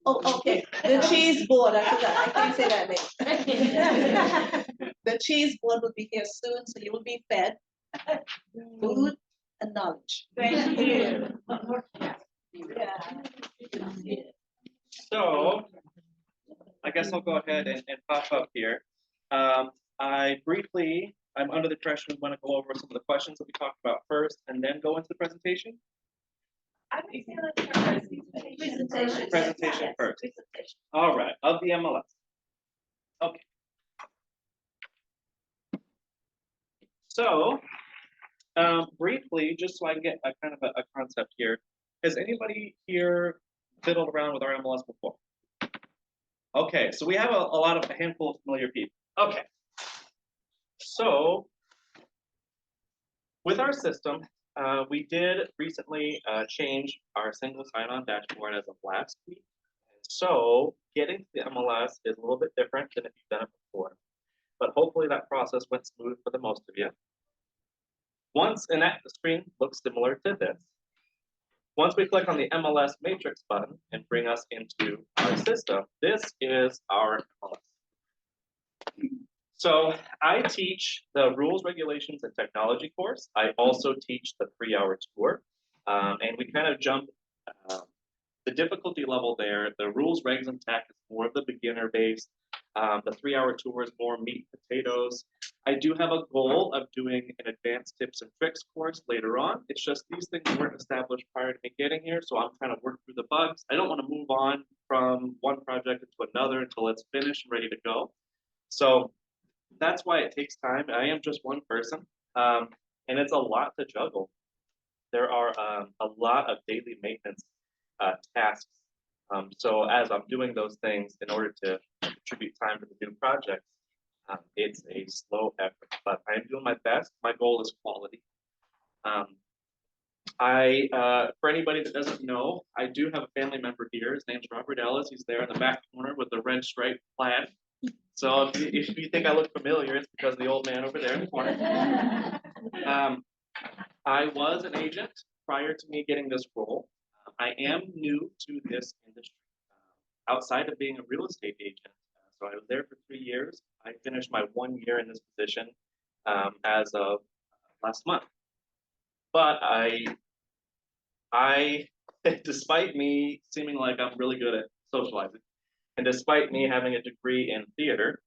Oh, okay, the cheese board, I forgot, I can't say that name. The cheese board will be here soon, so you will be fed food and knowledge. Thank you. Yeah. So I guess I'll go ahead and pop up here. I'm under the impression we want to go over some of the questions that we talked about first and then go into the presentation. I think presentation. Presentation first. All right, of the MLS. Okay. So, briefly, just so I can get a kind of a concept here, has anybody here fiddled around with our MLS before? Okay, so we have a handful of familiar people. Okay. So, with our system, we did recently change our single sign-on dashboard as of last week. So, getting to the MLS is a little bit different than if you've done it before. But hopefully that process went smooth for the most of you. And that screen looks similar to this. Once we click on the MLS matrix button and bring us into our system, this is our MLS. So I teach the rules, regulations, and technology course. I also teach the 3-hour tour. And we kind of jump the difficulty level there. The rules, regs, and tech is more of the beginner base. The 3-hour tour is more meat and potatoes. I do have a goal of doing an advanced tips and tricks course later on. It's just these things weren't established prior to me getting here, so I'm trying to work through the bugs. I don't want to move on from one project into another until it's finished and ready to go. So that's why it takes time. I am just one person, and it's a lot to juggle. There are a lot of daily maintenance tasks. So as I'm doing those things in order to contribute time to the new projects, it's a slow effort, but I'm doing my best. My goal is quality. For anybody that doesn't know, I do have a family member here. His name's Robert Ellis. He's there in the back corner with the red striped plaid. So if you think I look familiar, it's because of the old man over there in the corner. I was an agent prior to me getting this role. I am new to this industry. Outside of being a real estate agent, so I was there for 3 years. I finished my 1 year in this position as of last month. But I, despite me seeming like I'm really good at socializing, and despite me having a degree in theater,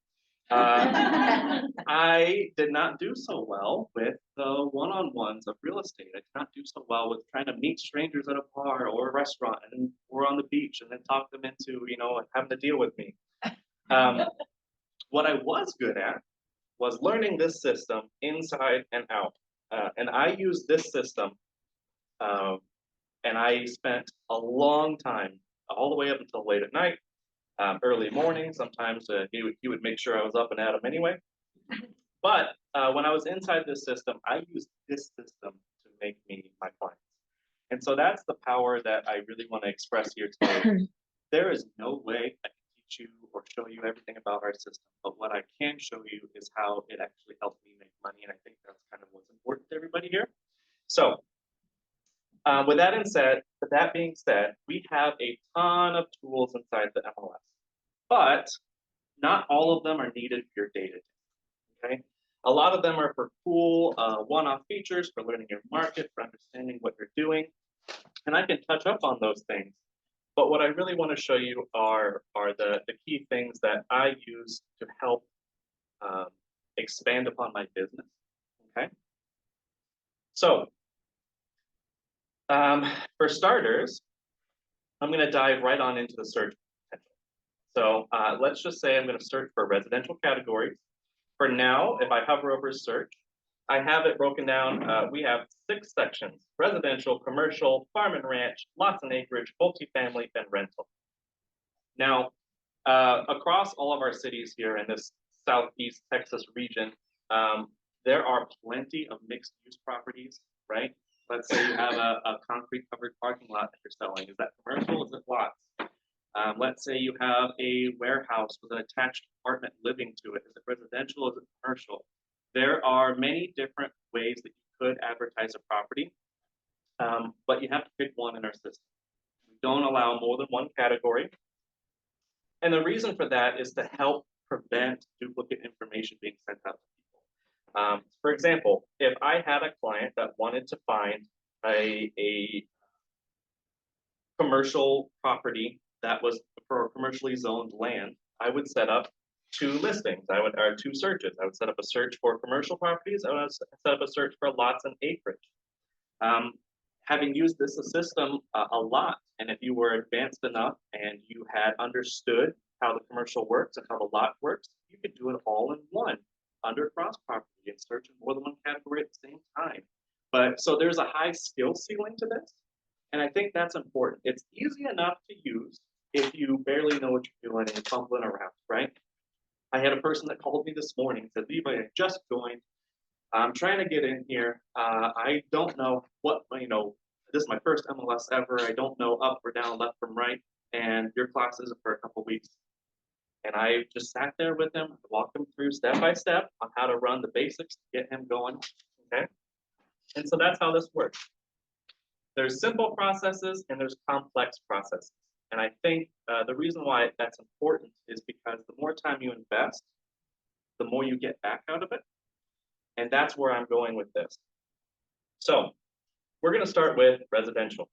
I did not do so well with the one-on-ones of real estate. I did not do so well with trying to meet strangers at a bar or a restaurant or on the beach and then talk them into, having to deal with me. What I was good at was learning this system inside and out. And I used this system, and I spent a long time, all the way up until late at night, early morning. Sometimes he would make sure I was up and at him anyway. But when I was inside this system, I used this system to make me my clients. And so that's the power that I really want to express here today. There is no way I can teach you or show you everything about our system, but what I can show you is how it actually helped me make money, and I think that's kind of what's important to everybody here. So with that being said, we have a ton of tools inside the MLS, but not all of them are needed for your day-to-day, okay? A lot of them are for cool one-off features, for learning your market, for understanding what you're doing, and I can touch up on those things. But what I really want to show you are the key things that I use to help expand upon my business, okay? So, for starters, I'm going to dive right on into the search potential. So let's just say I'm going to search for residential categories. For now, if I hover over search, I have it broken down. We have 6 sections: residential, commercial, farm and ranch, lots and acreage, multifamily, and rental. Now, across all of our cities here in this Southeast Texas region, there are plenty of mixed-use properties, right? Let's say you have a concrete-covered parking lot that you're selling. Is that commercial? Is it lots? Let's say you have a warehouse with an attached apartment living to it. Is it residential? Is it commercial? There are many different ways that you could advertise a property, but you have to pick one in our system. We don't allow more than one category. And the reason for that is to help prevent duplicate information being sent out to people. For example, if I had a client that wanted to find a commercial property that was for commercially zoned land, I would set up two listings. Or two searches. I would set up a search for commercial properties. I would set up a search for lots and acreage. Having used this system a lot, and if you were advanced enough and you had understood how the commercial works and how the lot works, you could do it all in one under cross property and search in more than one category at the same time. But so there's a high skill ceiling to this. And I think that's important. It's easy enough to use if you barely know what you're doing and you're fumbling around, right? I had a person that called me this morning and said, Levi, I just joined. I'm trying to get in here. I don't know what, this is my first MLS ever. I don't know up or down, left from right. And your class is for a couple weeks. And I just sat there with him, walked him through step by step on how to run the basics to get him going. Okay. And so that's how this works. There's simple processes and there's complex processes. And I think the reason why that's important is because the more time you invest, the more you get back out of it. And that's where I'm going with this. So we're going to start with residential.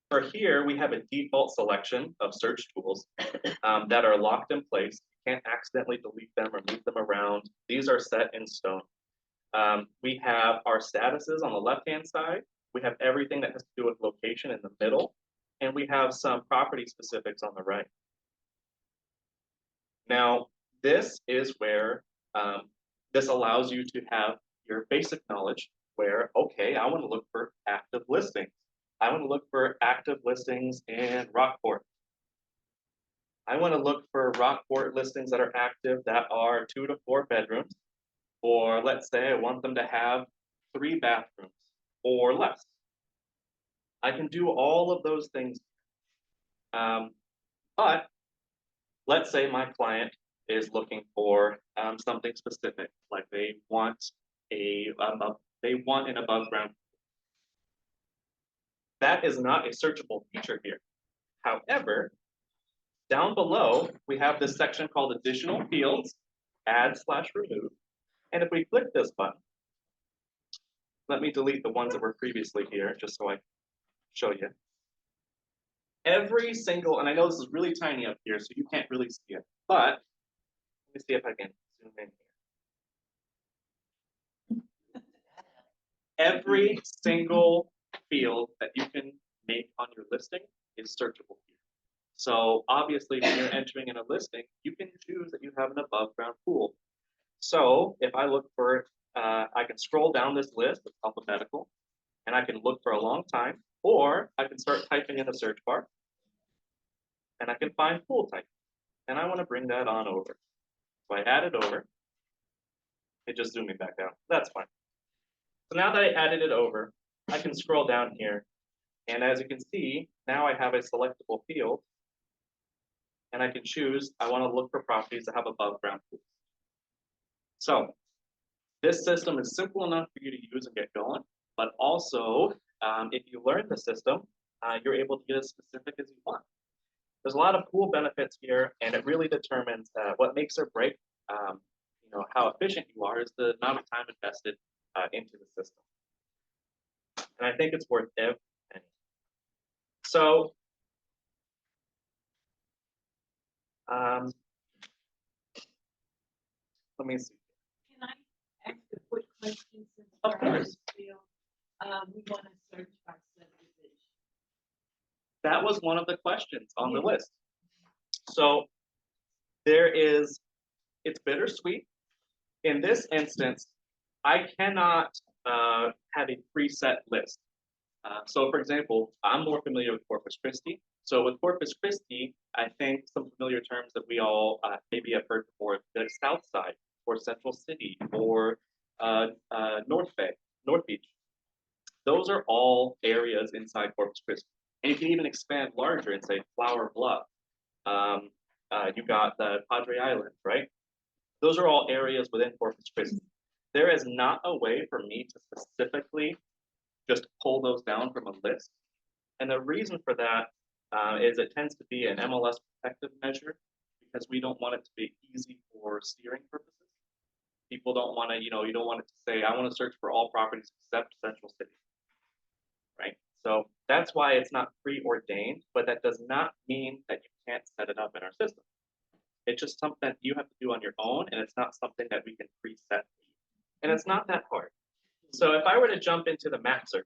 For here, we have a default selection of search tools that are locked in place. You can't accidentally delete them or move them around. These are set in stone. We have our statuses on the left-hand side. We have everything that has to do with location in the middle. And we have some property specifics on the right. Now, this is where this allows you to have your basic knowledge where, okay, I want to look for active listings. I want to look for active listings in Rockport. I want to look for Rockport listings that are active that are 2 to 4 bedrooms. Or let's say I want them to have 3 bathrooms or less. I can do all of those things. But let's say my client is looking for something specific, like they want an above ground. That is not a searchable feature here. However, down below, we have this section called additional fields, add/remove. And if we click this button, let me delete the ones that were previously here, just so I show you. Every single, and I know this is really tiny up here, so you can't really see it, but let me see if I can zoom in here. Every single field that you can make on your listing is searchable here. So obviously, when you're entering in a listing, you can choose that you have an above ground pool. So if I look for, I can scroll down this list, it's alphabetical, and I can look for a long time, or I can start typing in a search bar, and I can find pool type. And I want to bring that on over. So I add it over. It just zoomed me back down. That's fine. So now that I added it over, I can scroll down here. And as you can see, now I have a selectable field. And I can choose, I want to look for properties that have above ground pools. So this system is simple enough for you to use and get going. But also, if you learn the system, you're able to get as specific as you want. There's a lot of cool benefits here, and it really determines what makes or break, how efficient you are is the amount of time invested into the system. And I think it's worth every penny. So, let me see. Can I ask a quick question since Of we're on course. this field? We want to search by subdivision. That was one of the questions on the Yeah. list. So it's bittersweet. In this instance, I cannot have a preset list. So for example, I'm more familiar with Corpus Christi. So with Corpus Christi, I think some familiar terms that we all maybe have heard before, the South Side, or Central City, or North Bay, North Beach. Those are all areas inside Corpus Christi. And you can even expand larger and say Flower Bluff. You got the Padre Island, right? Those are all areas within Corpus Christi. There is not a way for me to specifically just pull those down from a list. And the reason for that is it tends to be an MLS effective measure because we don't want it to be easy for steering purposes. People don't want to, you don't want it to say, I want to search for all properties except Central City. Right? So that's why it's not preordained, but that does not mean that you can't set it up in our system. It's just something that you have to do on your own, and it's not something that we can preset. And it's not that hard. So if I were to jump into the map search,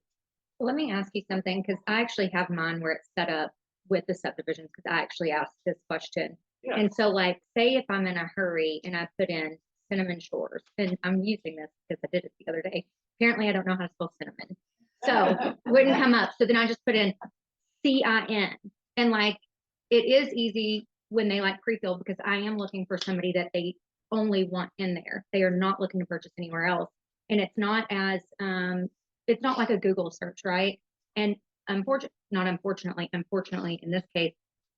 Let me ask you something, because I actually have mine where it's set up with the subdivisions, because I actually asked this question. yeah, And so like, say if I'm in a hurry and I put in Cinnamon Shores, and I'm using this because I did it the other day. Apparently I don't know how to spell cinnamon. So wouldn't come up. So then I just put in CIN. And like, it is easy when they like pre-fill, because I am looking for somebody that they only want in there. They are not looking to purchase anywhere else. And it's not as, it's not like a Google search, right? And unfortunately in this case,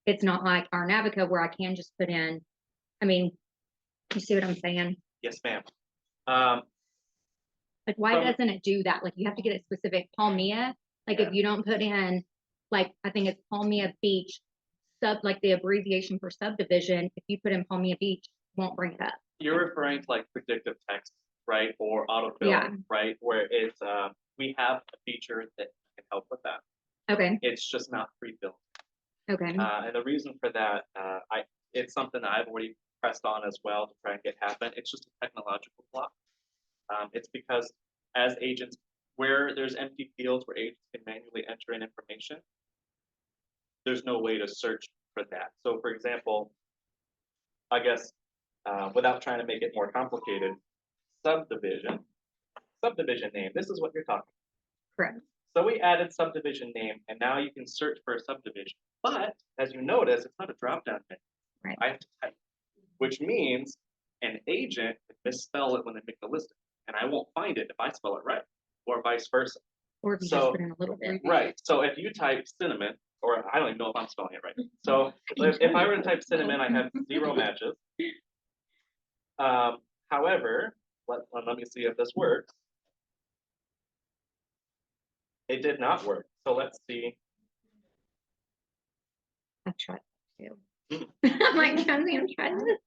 it's not like our Navica where I can just put in, I mean, you see what I'm saying? yes, ma'am. Like, why From- doesn't it do that? Like, you have to get it specific. Palmia, like Yeah. if you don't put in, like, I think it's Palmia Beach, like the abbreviation for subdivision, if you put in Palmia Beach, it won't bring it up. You're referring to like predictive text, right? Or autofill, Yeah. right? Where it's, we have a feature that can help with that. Okay, It's just not pre-built. okay, And the reason for that, it's something that I've already pressed on as well to try and get happen. It's just a technological block. It's because as agents, where there's empty fields where agents can manually enter in information, there's no way to search for that. So for example, I guess, without trying to make it more complicated, subdivision name, this is what you're talking about. correct. So we added subdivision name, and now you can search for a subdivision. But as you notice, it's not a drop-down menu. Right. I have to type, which means an agent can misspell it when they make the listing, and I won't find it if I spell it right, or vice versa. Or if you So- just put in a little bit. Right. So if you type cinnamon, or I don't even know if I'm spelling it right. So if I were to type cinnamon, I have 0 matches. However, let me see if this works. It did not work. So let's see. I've tried that too. I'm like, Jonesy, I'm trying this.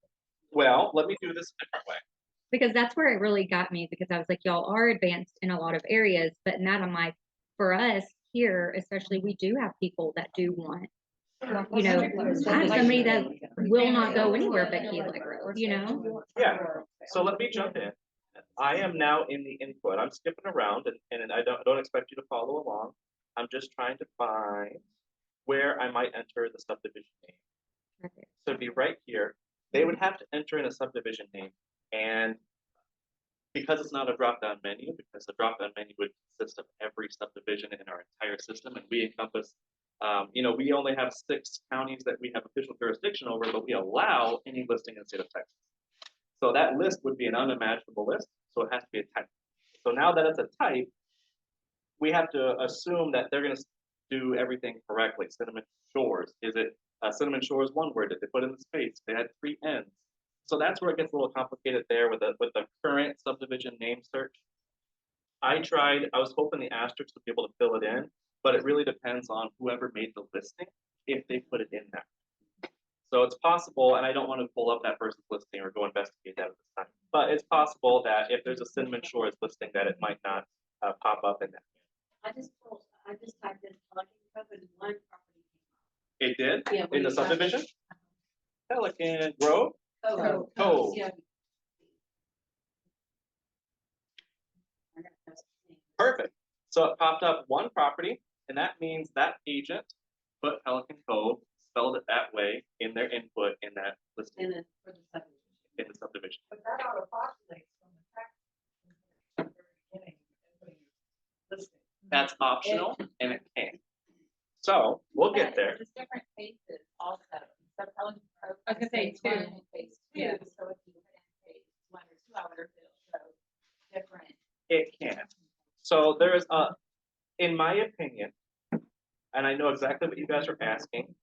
Well, let me do this a different way. Because that's where it really got me, because I was like, y'all are advanced in a lot of areas, but in that I'm like, for us here, especially, we do have people that do want, you know, I have somebody that will not go anywhere but Key Lake Road, you know? Yeah. So let me jump in. I am now in the input. I'm skipping around, and I don't expect you to follow along. I'm just trying to find where I might enter the subdivision name. So it'd be right here. They would have to enter in a subdivision name, and because it's not a drop-down menu, because the drop-down menu would consist of every subdivision in our entire system, and we encompass, we only have 6 counties that we have official jurisdiction over, but we allow any listing in the state of Texas. So that list would be an unimaginable list, so it has to be a type. So now that it's a type, we have to assume that they're going to do everything correctly. Cinnamon Shores, is it Cinnamon Shores one word? Did they put in the space? They had 3 N's. So that's where it gets a little complicated there with the current subdivision name search. I was hoping the asterisk would be able to fill it in, but it really depends on whoever made the listing, if they put it in there. So it's possible, and I don't want to pull up that person's listing or go investigate that at this time, but it's possible that if there's a Cinnamon Shores listing that it might not pop up in that. I just typed in Pelican Cove and one property It did? came up. Yeah, In the subdivision? Pelican Grove? Oh. Cove. Yeah. Perfect. So it popped up one property, and that means that agent put Pelican Cove, spelled it that way in their input in that listing And then for the subdivision. in the subdivision. But that auto-populates from the tax. From the very beginning, everybody listing. That's optional, and it can. So we'll get there. There's different phases also. So Pelican Cove. I was gonna say phase 1 two. and phase 2. Yeah. So if you put in phase 1 or 2, I would have show different. It can. So there is in my opinion, and I know exactly what you guys are asking,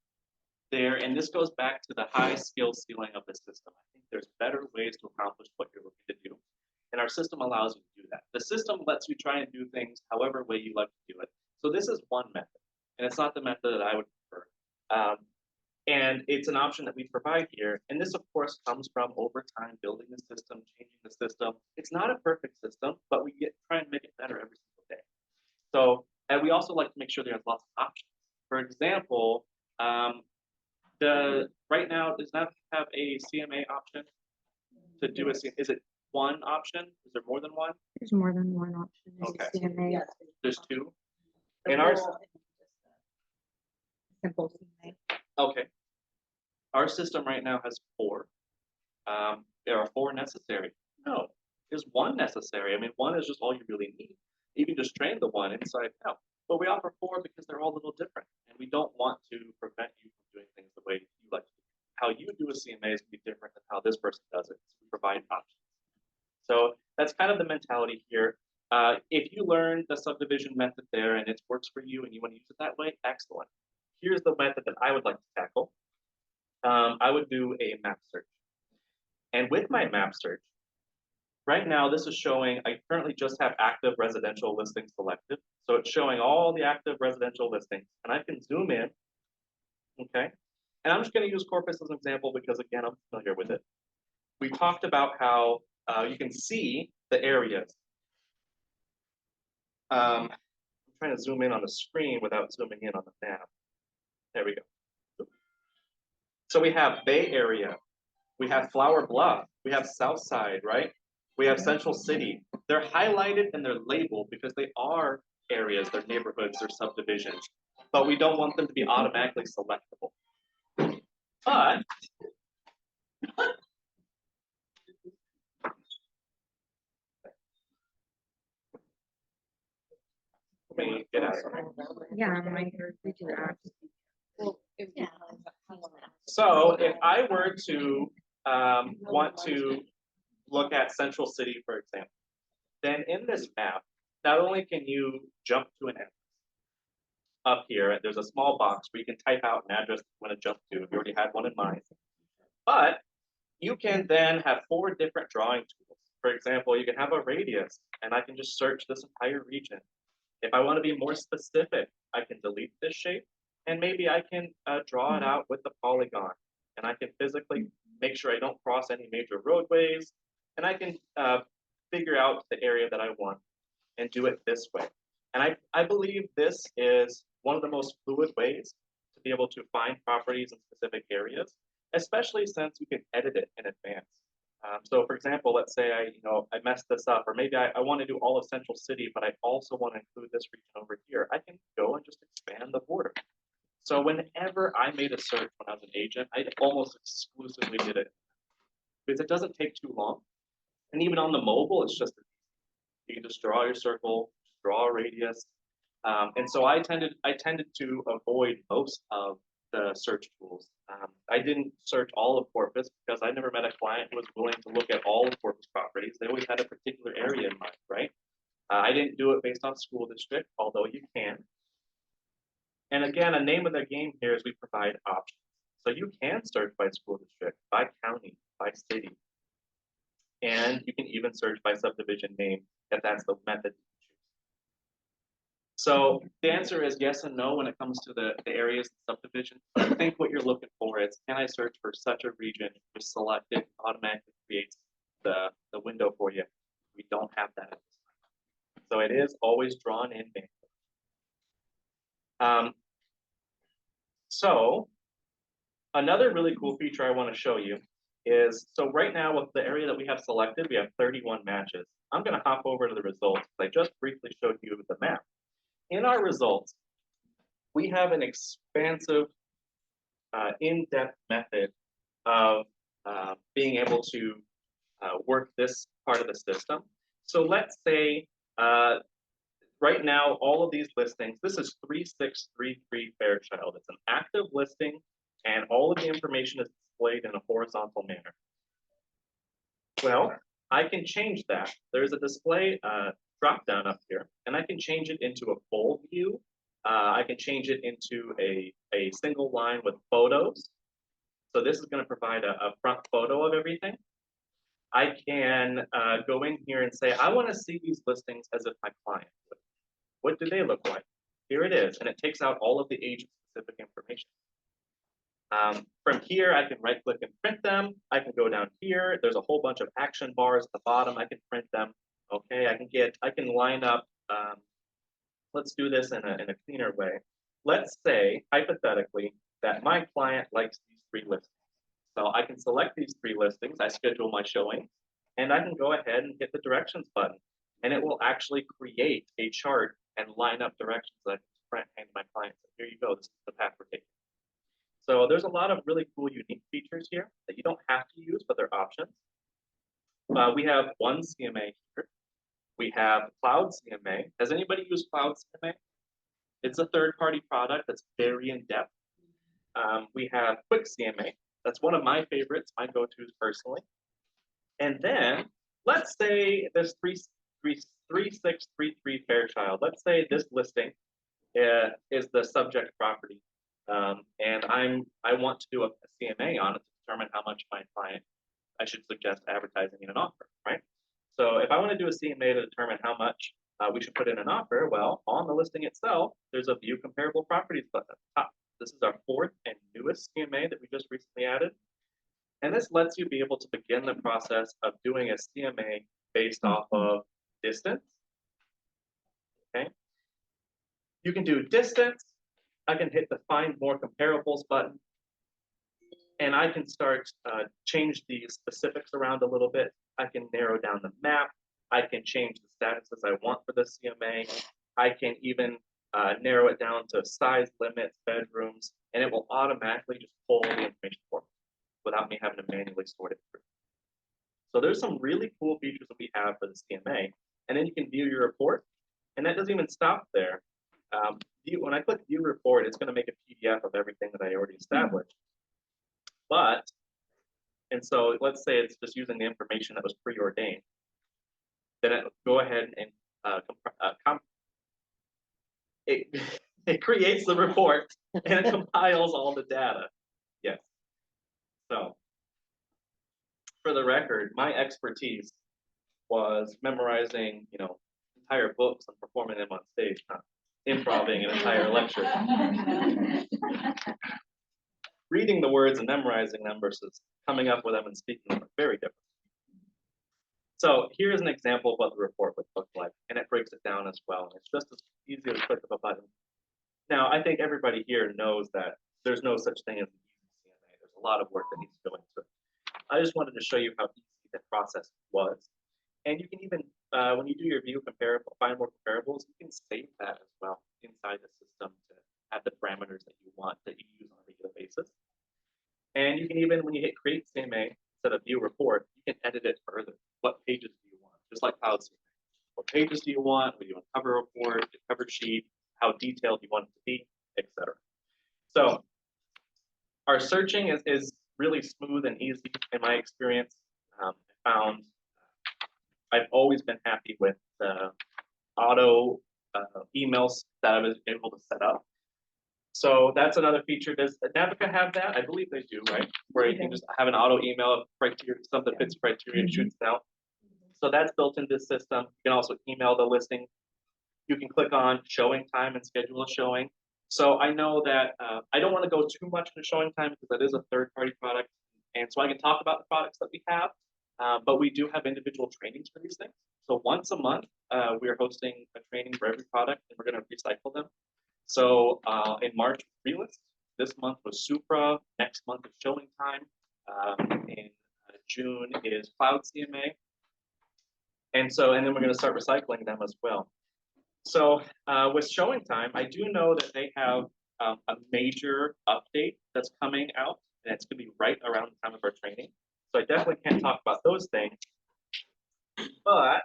and this goes back to the high skill ceiling of the system. I think there's better ways to accomplish what you're looking to do. And our system allows you to do that. The system lets you try and do things however way you like to do it. So this is one method, and it's not the method that I would prefer. And it's an option that we provide here. And this, of course, comes from over time, building the system, changing the system. It's not a perfect system, but we try and make it better every single day. So, and we also like to make sure there's lots of options. For example, right now does not have a CMA option to do a CMA. Is it one option? Is there more than one? There's more than one option. There's Okay. CMA, Yes. There's two. The In ours, law and simple CMA. okay. Our system right now has 4. There are 4 necessary. No, is one necessary. I mean, one is just all you really need. You can just train the one inside out. But we offer 4 because they're all a little different, and we don't want to prevent you from doing things the way you like to. How you do a CMA is going to be different than how this person does it. So we provide options. So that's kind of the mentality here. If you learn the subdivision method there and it works for you and you want to use it that way, excellent. Here's the method that I would like to tackle. I would do a map search. And with my map search, right now this is showing, I currently just have active residential listings selected. So it's showing all the active residential listings, and I can zoom in, okay? And I'm just gonna use Corpus as an example because again, I'm familiar with it. We talked about how you can see the areas. I'm trying to zoom in on the screen without zooming in on the map. There we go. So we have Bay Area, we have Flower Bluff, we have South Side, right? We have Central City. They're highlighted and they're labeled because they are areas, they're neighborhoods, they're subdivisions, but we don't want them to be automatically selectable. But let me get out of here. Yeah, I'm right here. We do that. Yeah. So if I were to want to look at Central City, for example, then in this map, not only can you jump to an address up here, there's a small box where you can type out an address you want to jump to if you already had one in mind, but you can then have 4 different drawing tools. For example, you can have a radius, and I can just search this entire region. If I want to be more specific, I can delete this shape, and maybe I can draw it out with the polygon, and I can physically make sure I don't cross any major roadways, and I can figure out the area that I want and do it this way. And I believe this is one of the most fluid ways to be able to find properties in specific areas, especially since you can edit it in advance. So for example, let's say I messed this up, or maybe I want to do all of Central City, but I also want to include this region over here. I can go and just expand the border. So whenever I made a search when I was an agent, I almost exclusively did it because it doesn't take too long. And even on the mobile, it's just, you can just draw your circle, draw a radius. And so I tended to avoid most of the search tools. I didn't search all of Corpus because I never met a client who was willing to look at all of Corpus properties. They always had a particular area in mind, right? I didn't do it based on school district, although you can. And again, a name of the game here is we provide options. So you can search by school district, by county, by city. And you can even search by subdivision name if that's the method you choose. So the answer is yes and no when it comes to the areas and subdivisions. But I think what you're looking for is, can I search for such a region? Just select it, automatically creates the window for you. We don't have that at this time. So it is always drawn in manually. So another really cool feature I want to show you is, so right now with the area that we have selected, we have 31 matches. I'm going to hop over to the results. I just briefly showed you the map. In our results, we have an expansive, in-depth method of being able to work this part of the system. So let's say right now, all of these listings, this is 3633 Fairchild. It's an active listing, and all of the information is displayed in a horizontal manner. Well, I can change that. There's a display drop down up here, and I can change it into a full view. I can change it into a single line with photos. So this is going to provide a front photo of everything. I can go in here and say, I want to see these listings as if my client would. What do they look like? Here it is, and it takes out all of the agent-specific information. From here, I can right click and print them. I can go down here. There's a whole bunch of action bars at the bottom. I can print them. Okay, I can line up. Let's do this in a cleaner way. Let's say, hypothetically, that my client likes these 3 listings. So I can select these 3 listings. I schedule my showing, and I can go ahead and hit the directions button, and it will actually create a chart and line up directions that I can print hand to my clients. Here you go. This is the path we're taking. So there's a lot of really cool, unique features here that you don't have to use, but they're options. We have one CMA here. We have Cloud CMA. Has anybody used Cloud CMA? It's a third-party product that's very in-depth. We have Quick CMA. That's one of my favorites, my go-tos personally. And then let's say this 3633 Fairchild. Let's say this listing is the subject property. And I want to do a CMA on it to determine how much my client, I should suggest advertising in an offer, right? So if I want to do a CMA to determine how much we should put in an offer, well, on the listing itself, there's a view comparable properties button at the top. This is our 4th and newest CMA that we just recently added. And this lets you be able to begin the process of doing a CMA based off of distance. Okay. You can do distance. I can hit the find more comparables button. And I can start change the specifics around a little bit. I can narrow down the map. I can change the statuses I want for the CMA. I can even narrow it down to size limits, bedrooms, and it will automatically just pull the information for me without me having to manually sort it through. So there's some really cool features that we have for the CMA. And then you can view your report. And that doesn't even stop there. When I click view report, it's going to make a PDF of everything that I already established. And so let's say it's just using the information that was preordained. Then it go ahead and it creates the report and it compiles all the data. Yes. So for the record, my expertise was memorizing, entire books and performing them on stage, not improvising an entire lecture. Reading the words and memorizing them versus coming up with them and speaking them are very different. So here's an example of what the report would look like, and it breaks it down as well. It's just as easy as a click of a button. Now, I think everybody here knows that there's no such thing as an easy CMA. There's a lot of work that needs to go into it. I just wanted to show you how easy that process was. And you can even, when you do your view comparable, find more comparables, you can save that as well inside the system to have the parameters that you want that you use on a regular basis. And you can even, when you hit create CMA, instead of view report, you can edit it further. What pages do you want? Just like Cloud CMA. What pages do you want? What do you want? Cover report, cover sheet, how detailed you want it to be, etc. So our searching is really smooth and easy in my experience. I found I've always been happy with the auto emails that I was able to set up. So that's another feature. Does Navica have that? I believe they do, right? Where you can just have an auto email criteria, something fits criteria and shoots it out. So that's built into the system. You can also email the listing. You can click on showing time and schedule a showing. So I know that I don't want to go too much into showing time because that is a third-party product. And so I can talk about the products that we have, but we do have individual trainings for these things. So once a month, we are hosting a training for every product, and we're going to recycle them. So in March, Relist. This month was Supra. Next month is Showing Time. In June is Cloud CMA. And then we're going to start recycling them as well. So with Showing Time, I do know that they have a major update that's coming out, and it's going to be right around the time of our training. So I definitely can't talk about those things. But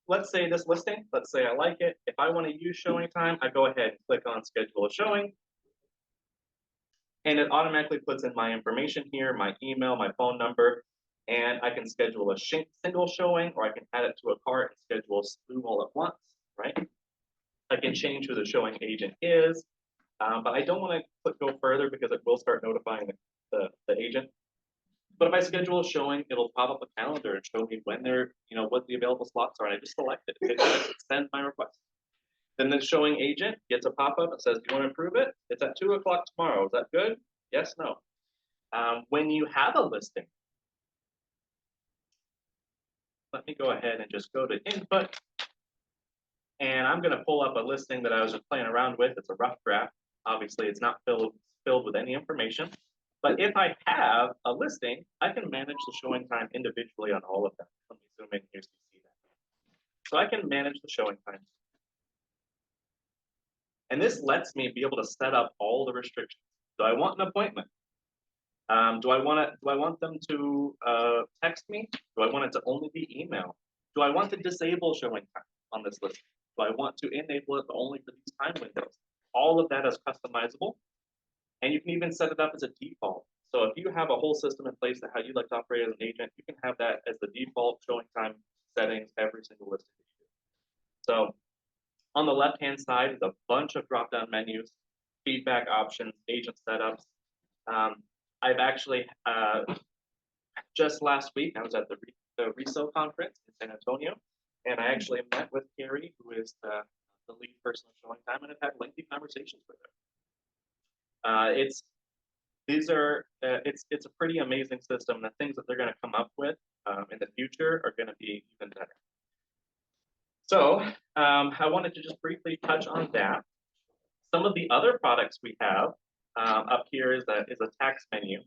let's say this listing, let's say I like it. If I want to use Showing Time, I go ahead and click on Schedule a Showing. And it automatically puts in my information here, my email, my phone number, and I can schedule a single showing, or I can add it to a cart and schedule a slew all at once, right? I can change who the showing agent is, but I don't want to go further because it will start notifying the agent. But if I schedule a showing, it'll pop up a calendar and show me when they're, what the available slots are, and I just select it. It sends my request. Then the showing agent gets a pop-up that says, "Do you want to approve it? It's at 2 o'clock tomorrow. Is that good?" Yes, no. When you have a listing, let me go ahead and just go to input. And I'm gonna pull up a listing that I was just playing around with. It's a rough draft. Obviously, it's not filled with any information. But if I have a listing, I can manage the showing time individually on all of them. Let me zoom in here so you see that. So I can manage the showing time. And this lets me be able to set up all the restrictions. Do I want an appointment? Do I want them to text me? Do I want it to only be email? Do I want to disable showing time on this list? Do I want to enable it only for these time windows? All of that is customizable. And you can even set it up as a default. So if you have a whole system in place that how you like to operate as an agent, you can have that as the default showing time settings every single listing that you do. So on the left-hand side is a bunch of drop-down menus, feedback options, agent setups. I've actually, just last week, I was at the RESO conference in San Antonio, and I actually met with Carrie, who is the lead person of showing time, and I've had lengthy conversations with her. It's a pretty amazing system. The things that they're going to come up with in the future are going to be even better. So I wanted to just briefly touch on that. Some of the other products we have up here is a tax menu.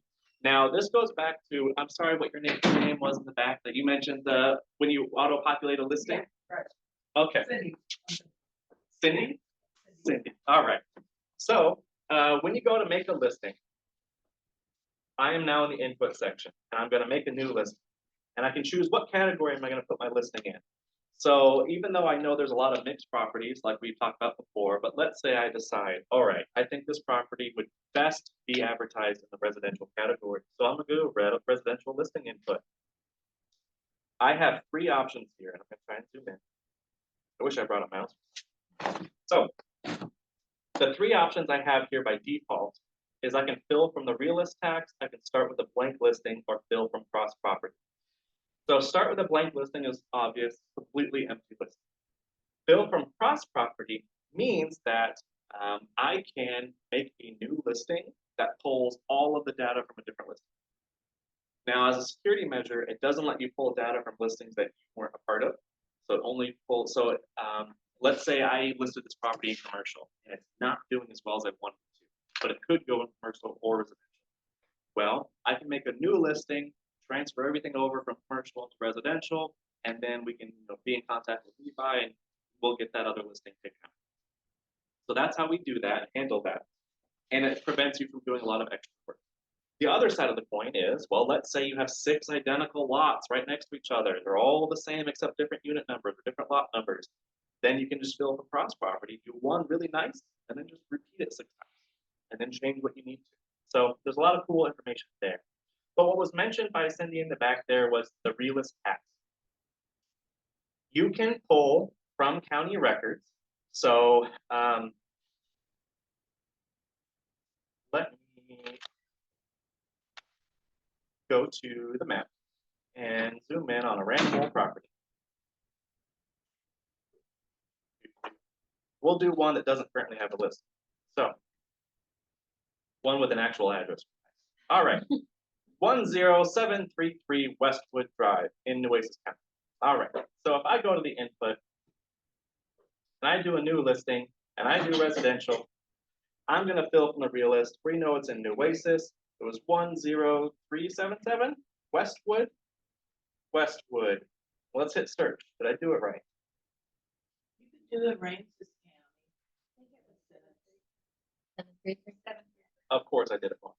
Now this goes back to, I'm sorry what your name was in the back that you mentioned when you auto-populate a listing? Yeah, right. Okay. Cindy. Cindy? Cindy, all right. So when you go to make a listing, I am now in the input section, and I'm gonna make a new listing. And I can choose what category am I gonna put my listing in. So even though I know there's a lot of mixed properties like we've talked about before, but let's say I decide, all right, I think this property would best be advertised in the residential category. So I'm gonna go residential listing input. I have 3 options here, and I'm gonna try and zoom in. I wish I brought a mouse. So the 3 options I have here by default is I can fill from the realist tax, I can start with a blank listing, or fill from cross property. So start with a blank listing is obvious, completely empty listing. Fill from cross property means that I can make a new listing that pulls all of the data from a different listing. Now, as a security measure, it doesn't let you pull data from listings that you weren't a part of. So it only pulls, let's say I listed this property in commercial and it's not doing as well as I wanted it to, but it could go in commercial or residential. Well, I can make a new listing, transfer everything over from commercial to residential, and then we can be in contact with Levi and we'll get that other listing taken out. So that's how we do that, handle that. And it prevents you from doing a lot of extra work. The other side of the coin is, well, let's say you have 6 identical lots right next to each other. They're all the same except different unit numbers or different lot numbers. Then you can just fill for cross property, do one really nice, and then just repeat it 6 times, and then change what you need to. So there's a lot of cool information there. But what was mentioned by Cindy in the back there was the realist tax. You can pull from county records. So let me go to the map and zoom in on a random old property. We'll do one that doesn't currently have a list. So one with an actual address. All right. 10733 Westwood Drive in Nueces County. All right. So if I go to the input and I do a new listing and I do residential, I'm going to fill from the realist. We know it's in Nueces. It was 10377 Westwood. Westwood. Let's hit search. Did I do it right? You could do it Ramsey County. Of course I did it wrong.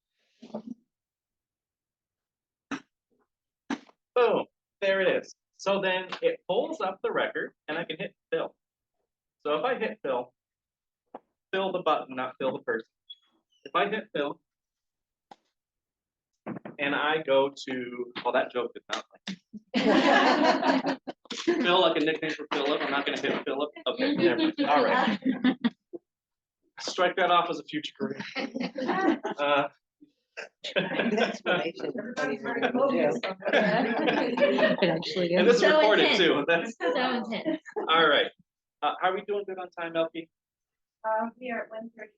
Boom, there it is. So then it pulls up the record and I can hit fill. So if I hit fill the button, not fill the person. If I hit fill and I go to, oh, that joke did not like Phil, like a nickname for Philip. I'm not going to hit Philip. Okay, never mind. All right. Strike that off as a future career. Explanation. Everybody's very focused on It actually And this is So recorded intense. too. That's So intense. all right. Are we doing good on time, Elkie? We are at 1:38.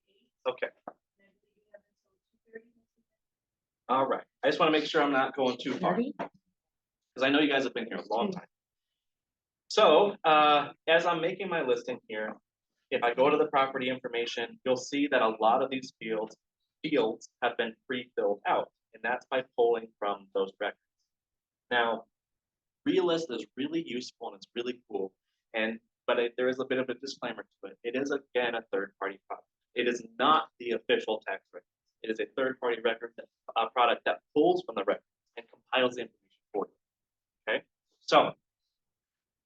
Okay. And I believe you have until 2:30. All right, I just want to make sure I'm not going too far, because I know you guys have been here a long time. So, as I'm making my listing here, if I go to the property information, you'll see that a lot of these fields have been pre-filled out, and that's by pulling from those records. Now, Realist is really useful and it's really cool, but there is a bit of a disclaimer to it. It is again a third-party product. It is not the official tax record. It is a third-party product that pulls from the records and compiles the information for you. Okay, so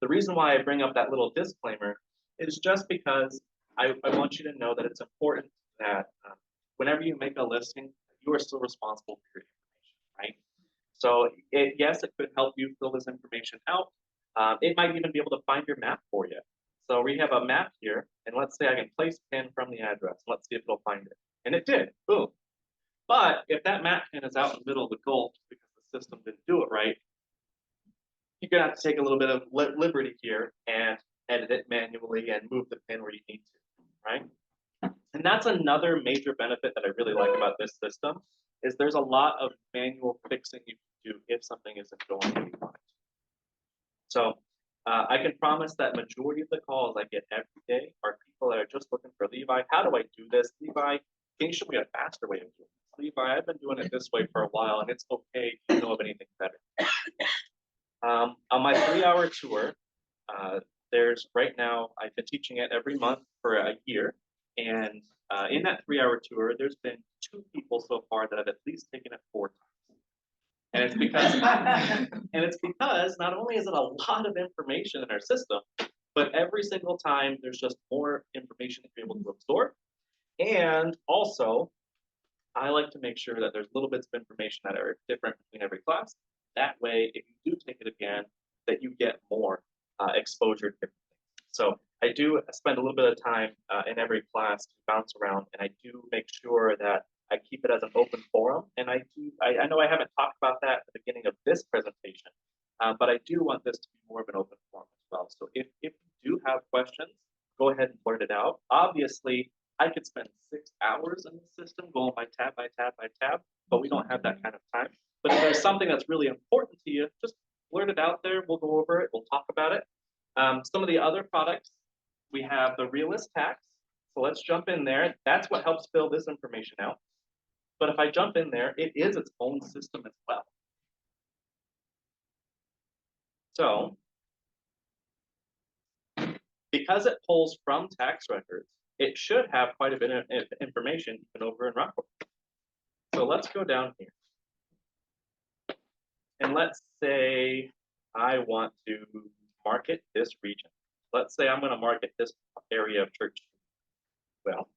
the reason why I bring up that little disclaimer is just because I want you to know that it's important that whenever you make a listing, you are still responsible for your information, right? So yes, it could help you fill this information out. It might even be able to find your map for you. So we have a map here, and let's say I can place pin from the address. Let's see if it'll find it. And it did, boom. But if that map pin is out in the middle of the gulch because the system didn't do it right, you're gonna have to take a little bit of liberty here and edit it manually and move the pin where you need to, right? And that's another major benefit that I really like about this system, is there's a lot of manual fixing you can do if something isn't going the way you want it. So I can promise that majority of the calls I get every day are people that are just looking for, Levi, how do I do this? Levi, can you show me a faster way of doing this? Levi, I've been doing it this way for a while and it's okay. Do you know of anything better? On my 3-hour tour, there's right now, I've been teaching it every month for a year. And in that 3-hour tour, there's been 2 people so far that have at least taken it 4 times. And it's because not only is it a lot of information in our system, but every single time there's just more information that you're able to absorb. And also, I like to make sure that there's little bits of information that are different between every class. That way, if you do take it again, that you get more exposure to different things. So I do spend a little bit of time in every class to bounce around, and I do make sure that I keep it as an open forum. And I know I haven't talked about that at the beginning of this presentation, but I do want this to be more of an open forum as well. So if you do have questions, go ahead and blurt it out. Obviously, I could spend 6 hours in the system going by tab by tab by tab, but we don't have that kind of time. But if there's something that's really important to you, just blurt it out there. We'll go over it. We'll talk about it. Some of the other products, we have the Realist Tax. So let's jump in there. That's what helps fill this information out. But if I jump in there, it is its own system as well. So because it pulls from tax records, it should have quite a bit of information even over in Rockwell. So let's go down here. And let's say I want to market this region. Let's say I'm going to market this area of Church Street. Well,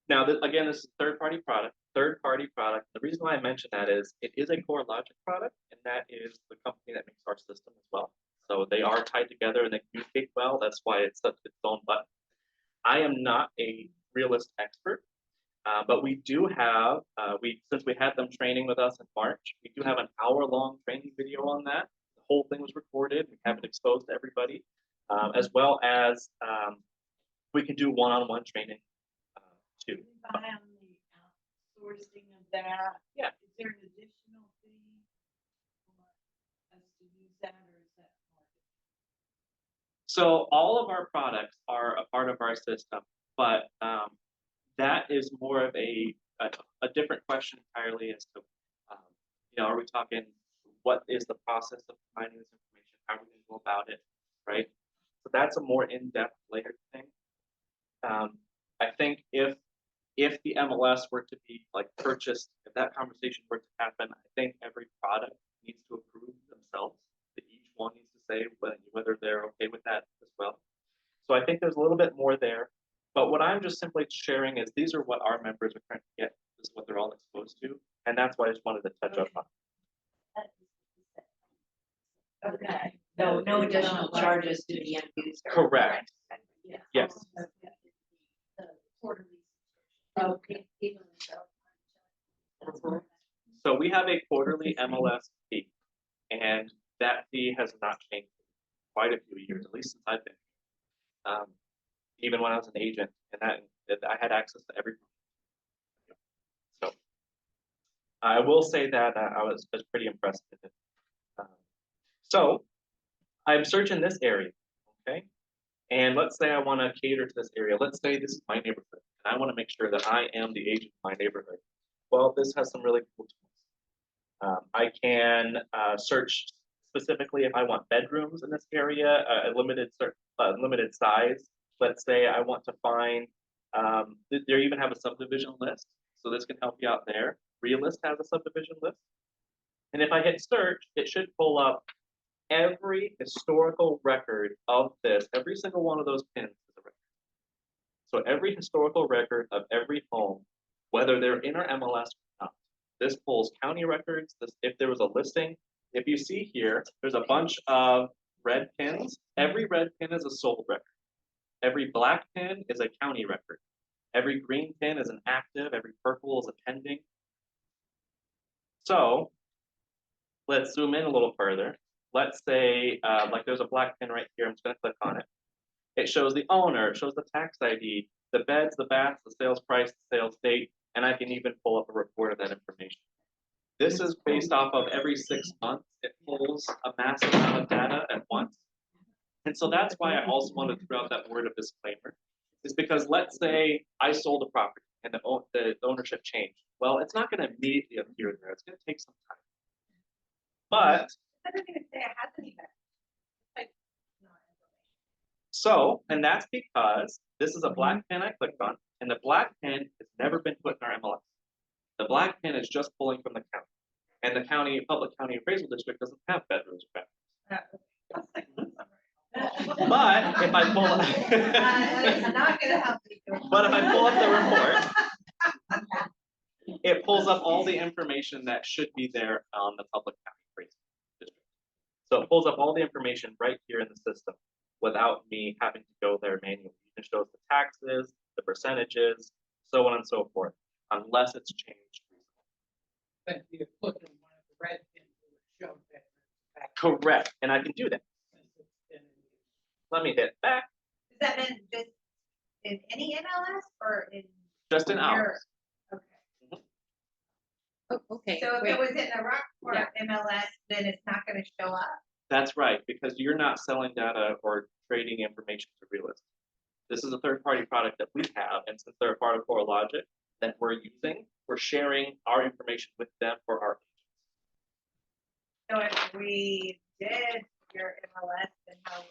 now, again, this is a third-party product. The reason why I mention that is it is a CoreLogic product, and that is the company that makes our system as well. So they are tied together and they communicate well. That's why it's its own button. I am not a Realist expert, but we do have, since we had them training with us in March, we do have an hour-long training video on that. The whole thing was recorded. We have it exposed to everybody, as well as we can do one-on-one training too. Buy on the outsourcing of that. Yeah. Is there an additional fee for us to use that, or is that market? So all of our products are a part of our system, but that is more of a different question entirely as to, are we talking, what is the process of finding this information? How are we going to go about it, right? So that's a more in-depth layered thing. I think if the MLS were to be like purchased, if that conversation were to happen, I think every product needs to approve themselves. That each one needs to say whether they're okay with that as well. So I think there's a little bit more there. But what I'm just simply sharing is these are what our members are trying to get. This is what they're all exposed to. And that's why I just wanted to touch up on it. Okay. No additional charges to the end user. Correct. Yes. The quarterly. Okay. So we have a quarterly MLS fee, and that fee has not changed in quite a few years, at least since I've been here. Even when I was an agent, and that I had access to every. So I will say that I was pretty impressed with it. Um, So I'm searching this area, okay? And let's say I want to cater to this area. Let's say this is my neighborhood, and I want to make sure that I am the agent of my neighborhood. Well, this has some really cool tools. I can search specifically if I want bedrooms in this area, a limited size. Let's say I want to find. They even have a subdivision list, so this can help you out there. Realist has a subdivision list, and if I hit search, it should pull up every historical record of this. Every single one of those pins is a record. So every historical record of every home, whether they're in our MLS or not. This pulls county records. If there was a listing, if you see here, there's a bunch of red pins. Every red pin is a sold record. Every black pin is a county record. Every green pin is an active. Every purple is a pending. So let's zoom in a little further. Let's say, like there's a black pin right here. I'm just going to click on it. It shows the owner, it shows the tax ID, the beds, the baths, the sales price, the sales date, and I can even pull up a report of that information. This is based off of every 6 months. It pulls a massive amount of data at once. And so that's why I also wanted to throw out that word of disclaimer, is because let's say I sold a property and the ownership changed. Well, it's not going to immediately appear there. It's going to take some time. But I didn't even say I had any back. Like, no information. so, and that's because this is a black pin I clicked on, and the black pin has never been put in our MLS. The black pin is just pulling from the county. And the public county appraisal district doesn't have bedrooms or bathrooms. I was like, But if I pull up, I'm not gonna help you. but if I pull up the report, it pulls up all the information that should be there on the public county appraisal district. So it pulls up all the information right here in the system without me having to go there manually. It shows the taxes, the percentages, so on and so forth, unless it's changed. But you put in one of the red pins, it would show that. Correct, and I can do that. Let me hit back, Does that mean just in any MLS or in just an hour. your? Okay. Oh, okay. So if wait. it was in the Rockport MLS, then it's not gonna show up? That's right, because you're not selling data or trading information to realists. This is a third-party product that we have, and since they're a part of CoreLogic that we're using, we're sharing our information with them for our agents. So if we did your MLS, then how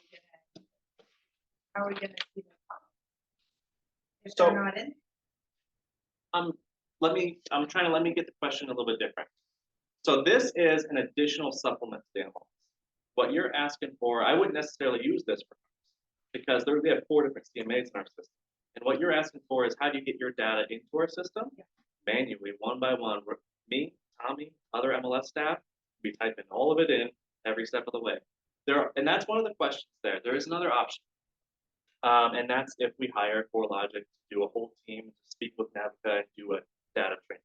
are we gonna see the pop? If So- they're not in? Let me get the question a little bit different. So this is an additional supplement to the MLS. What you're asking for, I wouldn't necessarily use this for because we have 4 different CMAs in our system. And what you're asking for is how do you get your data into our system? Manually, one by one. Me, Tommy, other MLS staff, we type in all of it in every step of the way. And that's one of the questions there. There is another option. And that's if we hire CoreLogic to do a whole team to speak with Navica and do a data transfer.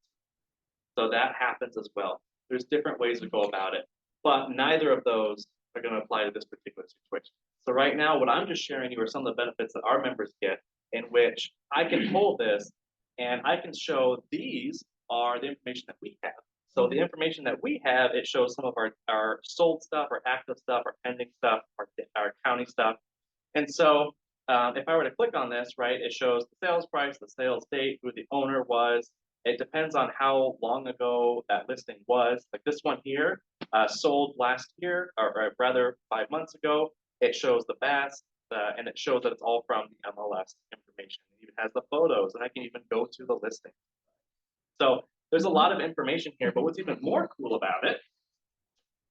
So that happens as well. There's different ways to go about it, but neither of those are going to apply to this particular situation. So right now, what I'm just sharing you are some of the benefits that our members get, in which I can pull this and I can show these are the information that we have. So the information that we have, it shows some of our sold stuff, our active stuff, our pending stuff, our county stuff. And so if I were to click on this, right, it shows the sales price, the sales date, who the owner was. It depends on how long ago that listing was. Like this one here, sold last year, or rather 5 months ago. It shows the BAS, and it shows that it's all from the MLS information. It even has the photos, and I can even go to the listing. So there's a lot of information here, but what's even more cool about it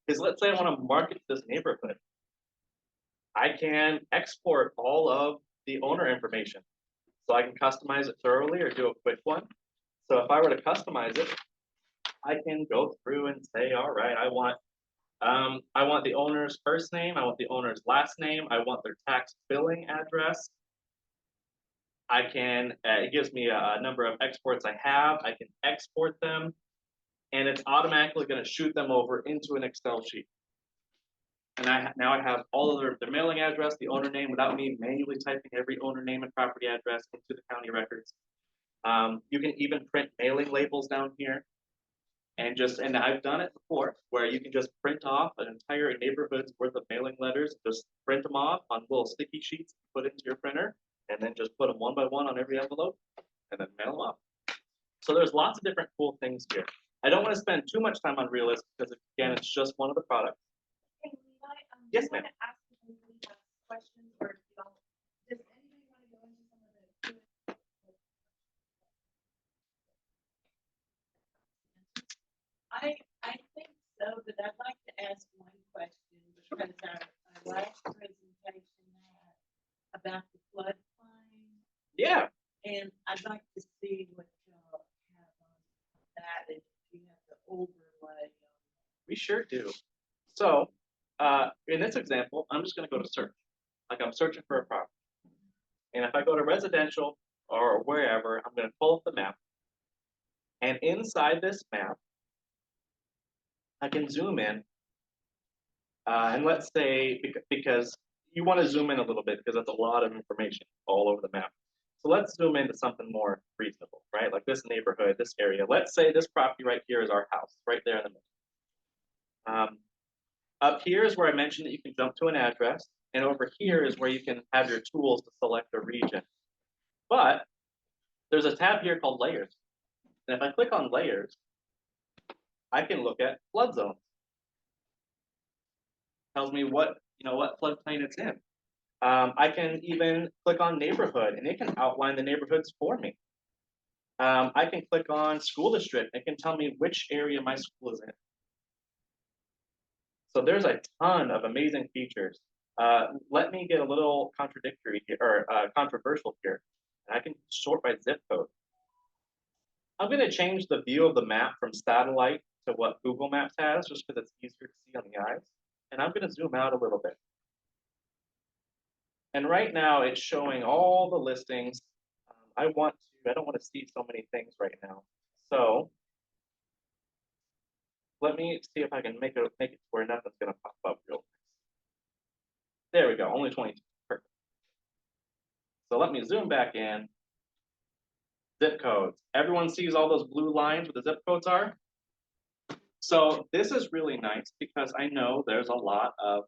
is, let's say I want to market this neighborhood. I can export all of the owner information. So I can customize it thoroughly or do a quick one. So if I were to customize it, I can go through and say, all right, I want the owner's first name, I want the owner's last name, I want their tax billing address. I can, it gives me a number of exports I have. I can export them, and it's automatically going to shoot them over into an Excel sheet. And now I have all of their mailing address, the owner name, without me manually typing every owner name and property address into the county records. You can even print mailing labels down here. And I've done it before, where you can just print off an entire neighborhood's worth of mailing letters, just print them off on little sticky sheets, put it into your printer, and then just put them one by one on every envelope, and then mail them off. So there's lots of different cool things here. I don't want to spend too much time on Realist, because again, it's just one of the products. Hey, Levi, Yes, do you ma'am. wanna ask if we have questions or if you don't? Does anybody wanna go into some of the? I think so, but I'd like to ask one question because our last presentation had about the floodplain. Yeah, And I'd like to see what y'all have on that, if you have the overlay. we sure do. So, in this example, I'm just gonna go to search. Like I'm searching for a property. And if I go to residential or wherever, I'm gonna pull up the map. And inside this map, I can zoom in. And let's say, because you want to zoom in a little bit because that's a lot of information all over the map. So let's zoom into something more reasonable, right? Like this neighborhood, this area. Let's say this property right here is our house, right there in the middle. Up here is where I mentioned that you can jump to an address, and over here is where you can have your tools to select a region. But there's a tab here called layers. And if I click on layers, I can look at flood zones. Tells me what floodplain it's in. I can even click on neighborhood, and it can outline the neighborhoods for me. I can click on school district. It can tell me which area my school is in. So there's a ton of amazing features. Let me get a little contradictory here, or controversial here. I can sort by zip code. I'm going to change the view of the map from satellite to what Google Maps has, just because it's easier to see on the eyes. And I'm going to zoom out a little bit. And right now it's showing all the listings. I don't want to see so many things right now. So let me see if I can make it to where nothing's going to pop up real quick. There we go, only 22. Perfect. So let me zoom back in. Zip codes. Everyone sees all those blue lines where the zip codes are? So this is really nice because I know there's a lot of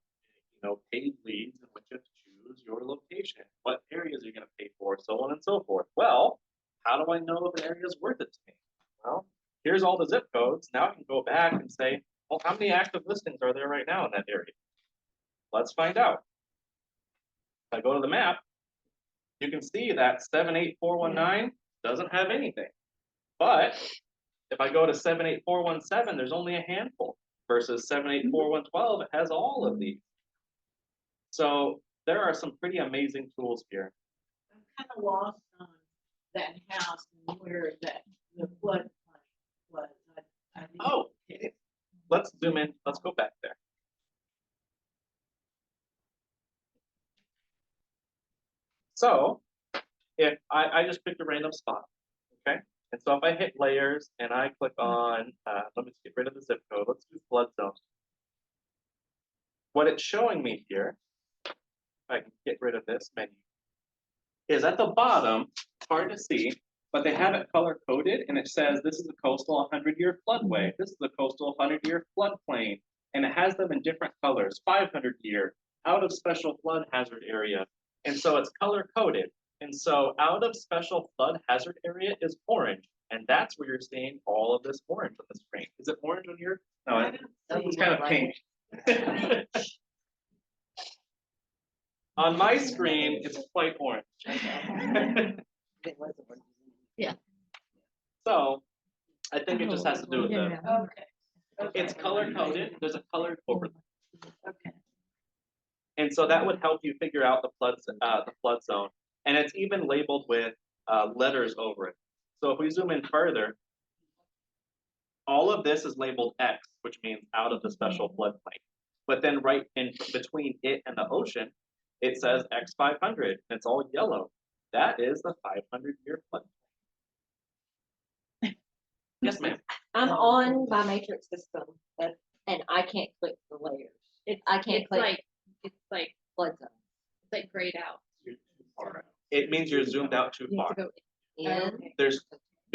paid leads in which you have to choose your location. What areas are you going to pay for, so on and so forth. Well, how do I know if an area is worth it to me? Well, here's all the zip codes. Now I can go back and say, well, how many active listings are there right now in that area? Let's find out. If I go to the map, you can see that 78419 doesn't have anything. But if I go to 78417, there's only a handful versus 78412, it has all of these. So there are some pretty amazing tools here. I'm kind of lost on that house and where the floodplain was. I didn't Oh, get it. let's zoom in. Let's go back there. So if I just picked a random spot, okay? And so if I hit layers and I click on, let me get rid of the zip code. Let's do flood zone. What it's showing me here, if I can get rid of this menu, is at the bottom, hard to see, but they have it color coded and it says this is a coastal 100-year floodway. This is a coastal 100-year floodplain. And it has them in different colors, 500-year, out of special flood hazard area. And so it's color coded. And so out of special flood hazard area is orange. And that's where you're seeing all of this orange on the screen. Is it orange on your? No, I it's don't see kind of pink. On my screen, it's quite orange. Yeah. So I think it just has to do with the, Okay. it's color coded, there's a colored overlay. Okay. And so that would help you figure out the flood zone. And it's even labeled with letters over it. So if we zoom in further, all of this is labeled X, which means out of the special floodplain. But then right in between it and the ocean, it says X500, and it's all yellow. That is the 500-year floodplain. Yes, ma'am. I'm on my matrix system, and I can't click the layers. I can't It's click like flood zone. it's like grayed out. It means you're zoomed out too You have far. to go in. There's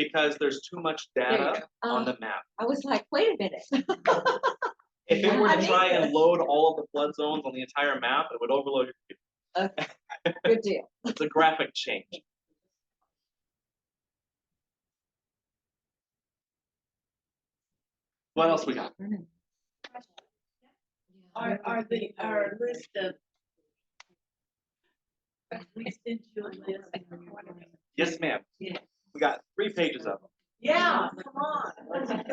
because there's too much you data go. on the map. I was like, wait a minute. If it were I to need try and this. load all of the flood zones on the entire map, it would overload your computer. Okay, good deal. It's a graphic change. What else we got? Our list of. We sent you a list. Yes, ma'am. Yeah. We got 3 pages of them. Yeah, come on.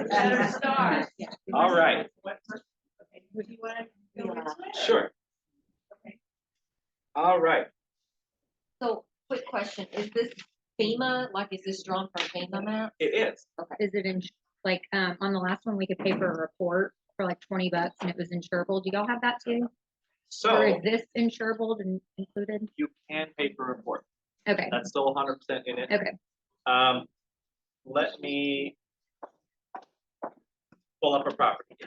Better start. All right, Okay, what do you want to go into? sure. Okay. All right. So, quick question, is this FEMA, like, is this drawn from FEMA map? It is. Is it in, like, on the last one, we could pay for a report for like $20 and it was insurable. Do y'all have that too? Or So is this insurable and included? you can pay per report. Okay, That's still 100% in it. okay. Let me pull up a property.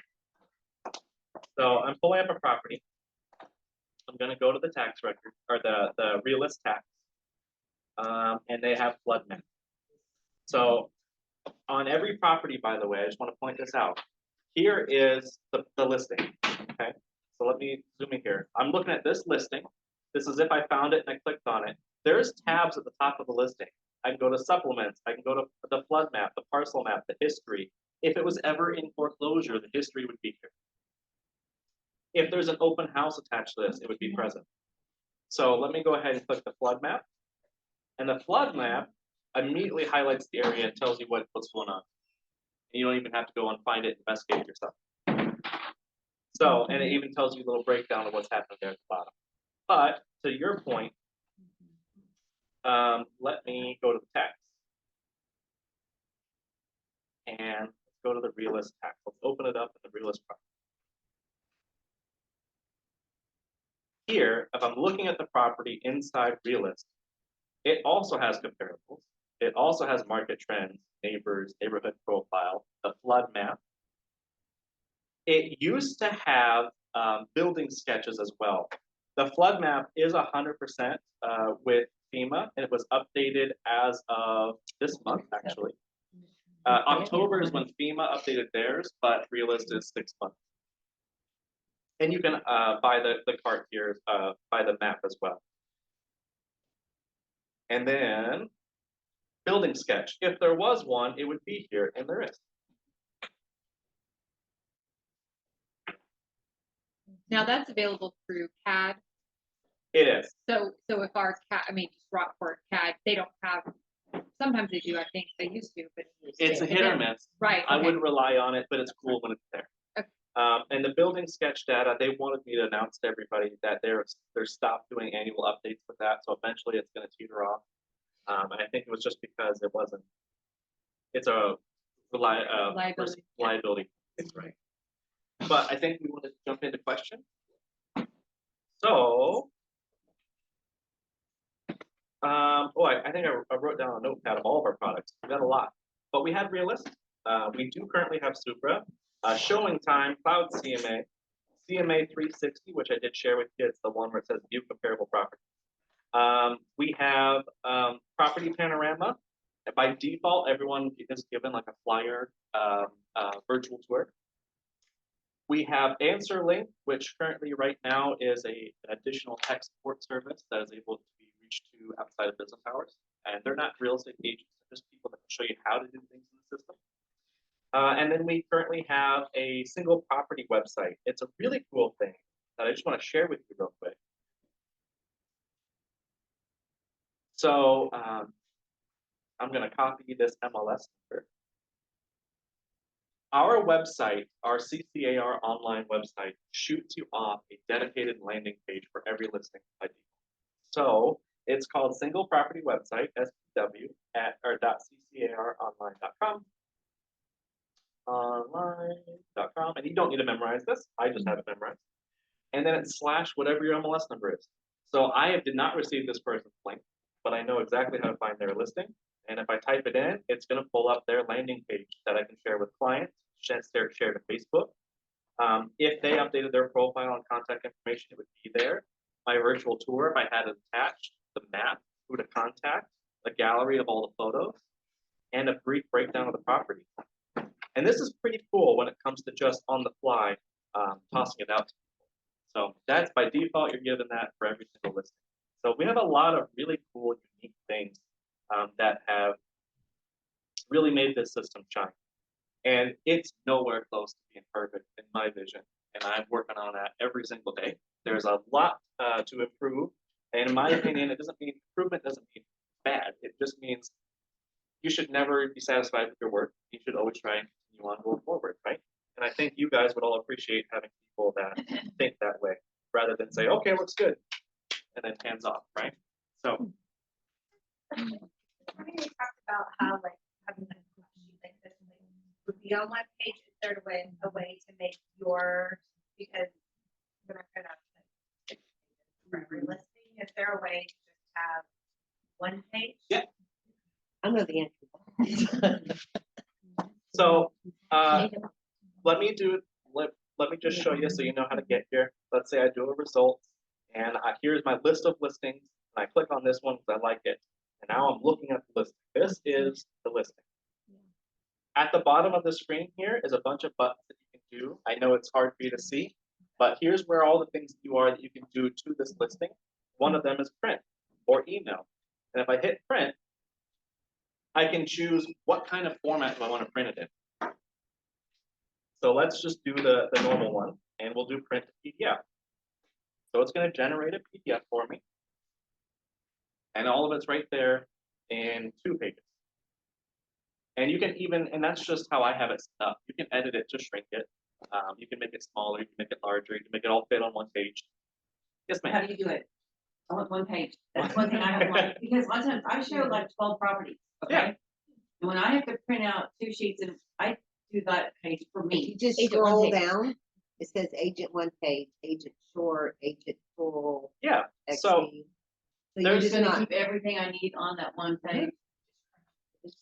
So I'm pulling up a property. I'm gonna go to the tax record, or the realist tax. And they have flood map. So on every property, by the way, I just want to point this out. Here is the listing, okay? So let me zoom in here. I'm looking at this listing. This is if I found it and I clicked on it. There's tabs at the top of the listing. I can go to supplements. I can go to the flood map, the parcel map, the history. If it was ever in foreclosure, the history would be here. If there's an open house attached to this, it would be present. So let me go ahead and click the flood map. And the flood map immediately highlights the area and tells you what's going on. And you don't even have to go and find it and investigate it yourself. So, and it even tells you a little breakdown of what's happening there at the bottom. But to your point, let me go to the text. And let's go to the realist tax. Let's open it up in the realist property. Here, if I'm looking at the property inside realist, it also has comparables. It also has market trends, neighbors, neighborhood profile, the flood map. It used to have building sketches as well. The flood map is 100% with FEMA, and it was updated as of this month, actually. October is when FEMA updated theirs, but realist is 6 months. And you can buy the cart here, buy the map as well. And then building sketch. If there was one, it would be here, and there is. Now that's available through CAD. It is. So if our CAD, I mean, just Rockport CAD, they don't have, sometimes they do, I think they used to, but. It's a hit or miss. Right, I okay. wouldn't rely on it, but it's cool when it's there. Okay. And the building sketch data, they wanted me to announce to everybody that they're stopped doing annual updates with that, so eventually it's going to teeter off. And I think it was just because it wasn't. It's a Liability. liability. It's right. But I think we want to jump into questions. So, I think I wrote down a notepad of all of our products. We got a lot, but we had Realist. We do currently have Supra, Showing Time, Cloud CMA, CMA 360, which I did share with you. It's the one where it says View Comparable Property. We have Property Panorama. By default, everyone is given like a flyer virtual tour. We have AnswerLink, which currently right now is an additional tech support service that is able to be reached to outside of business hours. And they're not real estate agents, they're just people that can show you how to do things in the system. And then we currently have a single property website. It's a really cool thing that I just want to share with you real quick. So I'm going to copy this MLS number. Our website, our CCAR online website, shoots you off a dedicated landing page for every listing by default. So it's called Single Property Website, SPW, .ccaronline.com. Online.com, and you don't need to memorize this. I just have it memorized. And then it's / whatever your MLS number is. So I did not receive this person's link, but I know exactly how to find their listing. And if I type it in, it's going to pull up their landing page that I can share with clients, share to Facebook. If they updated their profile and contact information, it would be there. My virtual tour, if I had it attached, the map, who to contact, the gallery of all the photos. and a brief breakdown of the property. And this is pretty cool when it comes to just on the fly, tossing it out to people. So that's by default, you're given that for every single listing. So we have a lot of really cool, unique things that have really made this system shine. And it's nowhere close to being perfect in my vision. And I'm working on that every single day. There's a lot to improve. And in my opinion, it doesn't mean improvement doesn't mean bad. It just means you should never be satisfied with your work. You should always try and continue on going forward, right? And I think you guys would all appreciate having people that think that way, rather than say, okay, looks good, and then hands off, right? So I mean, we talked about how like having a sheet like this would be on one page. Is there a way to make your, because when I put out for every listing, is there a way to just have one page? Yeah. I know the answer. So let me just show you so you know how to get here. Let's say I do a result, and here's my list of listings, and I click on this one because I like it. And now I'm looking at the listing. This is the listing. At the bottom of the screen here is a bunch of buttons that you can do. I know it's hard for you to see, but here's where all the things you are that you can do to this listing. One of them is print or email. And if I hit print, I can choose what kind of format do I want to print it in. So let's just do the normal one, and we'll do print to PDF. So it's going to generate a PDF for me. And all of it's right there in 2 pages. And you can even, and that's just how I have it set up. You can edit it to shrink it. You can make it smaller, you can make it larger, you can make it all fit on one page. Yes, How ma'am. do you do it? I want one page. That's one thing I don't like, because a lot of times I show like 12 properties, okay? Yeah. And when I have to print out 2 sheets, and I do that page for If me. you just Agent one scroll page. down, it says agent 1 page, agent short, agent full, Yeah. XC. So So I'm you're there's just just gonna not, keep everything I need on that one page.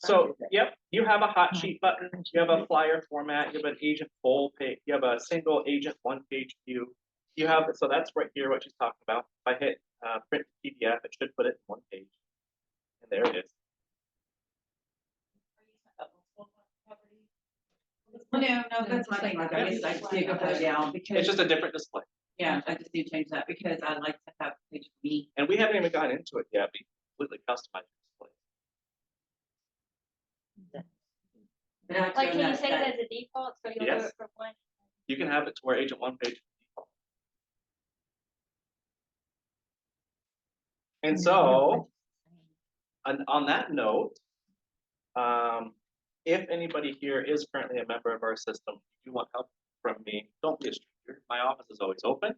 So, yep, you have a hot sheet button, you have a flyer format, you have an agent full page, you have a single agent 1-page view. You have, so that's right here what she's talking about. If I hit print to PDF, it should put it in 1 page. And there it is. Well, no, that's my thing, like, I guess I did go further down, It's because, just a different display. yeah, I just need to change that, because I like to have a page for me. And we haven't even gotten into it yet, we completely customized the display. But I have to Like, go can you that- set that- it as a default, so you'll do Yes. it for one? You can have it to where agent 1 page is default. And so, and on that note, if anybody here is currently a member of our system, if you want help from me, don't be a stranger. My office is always open.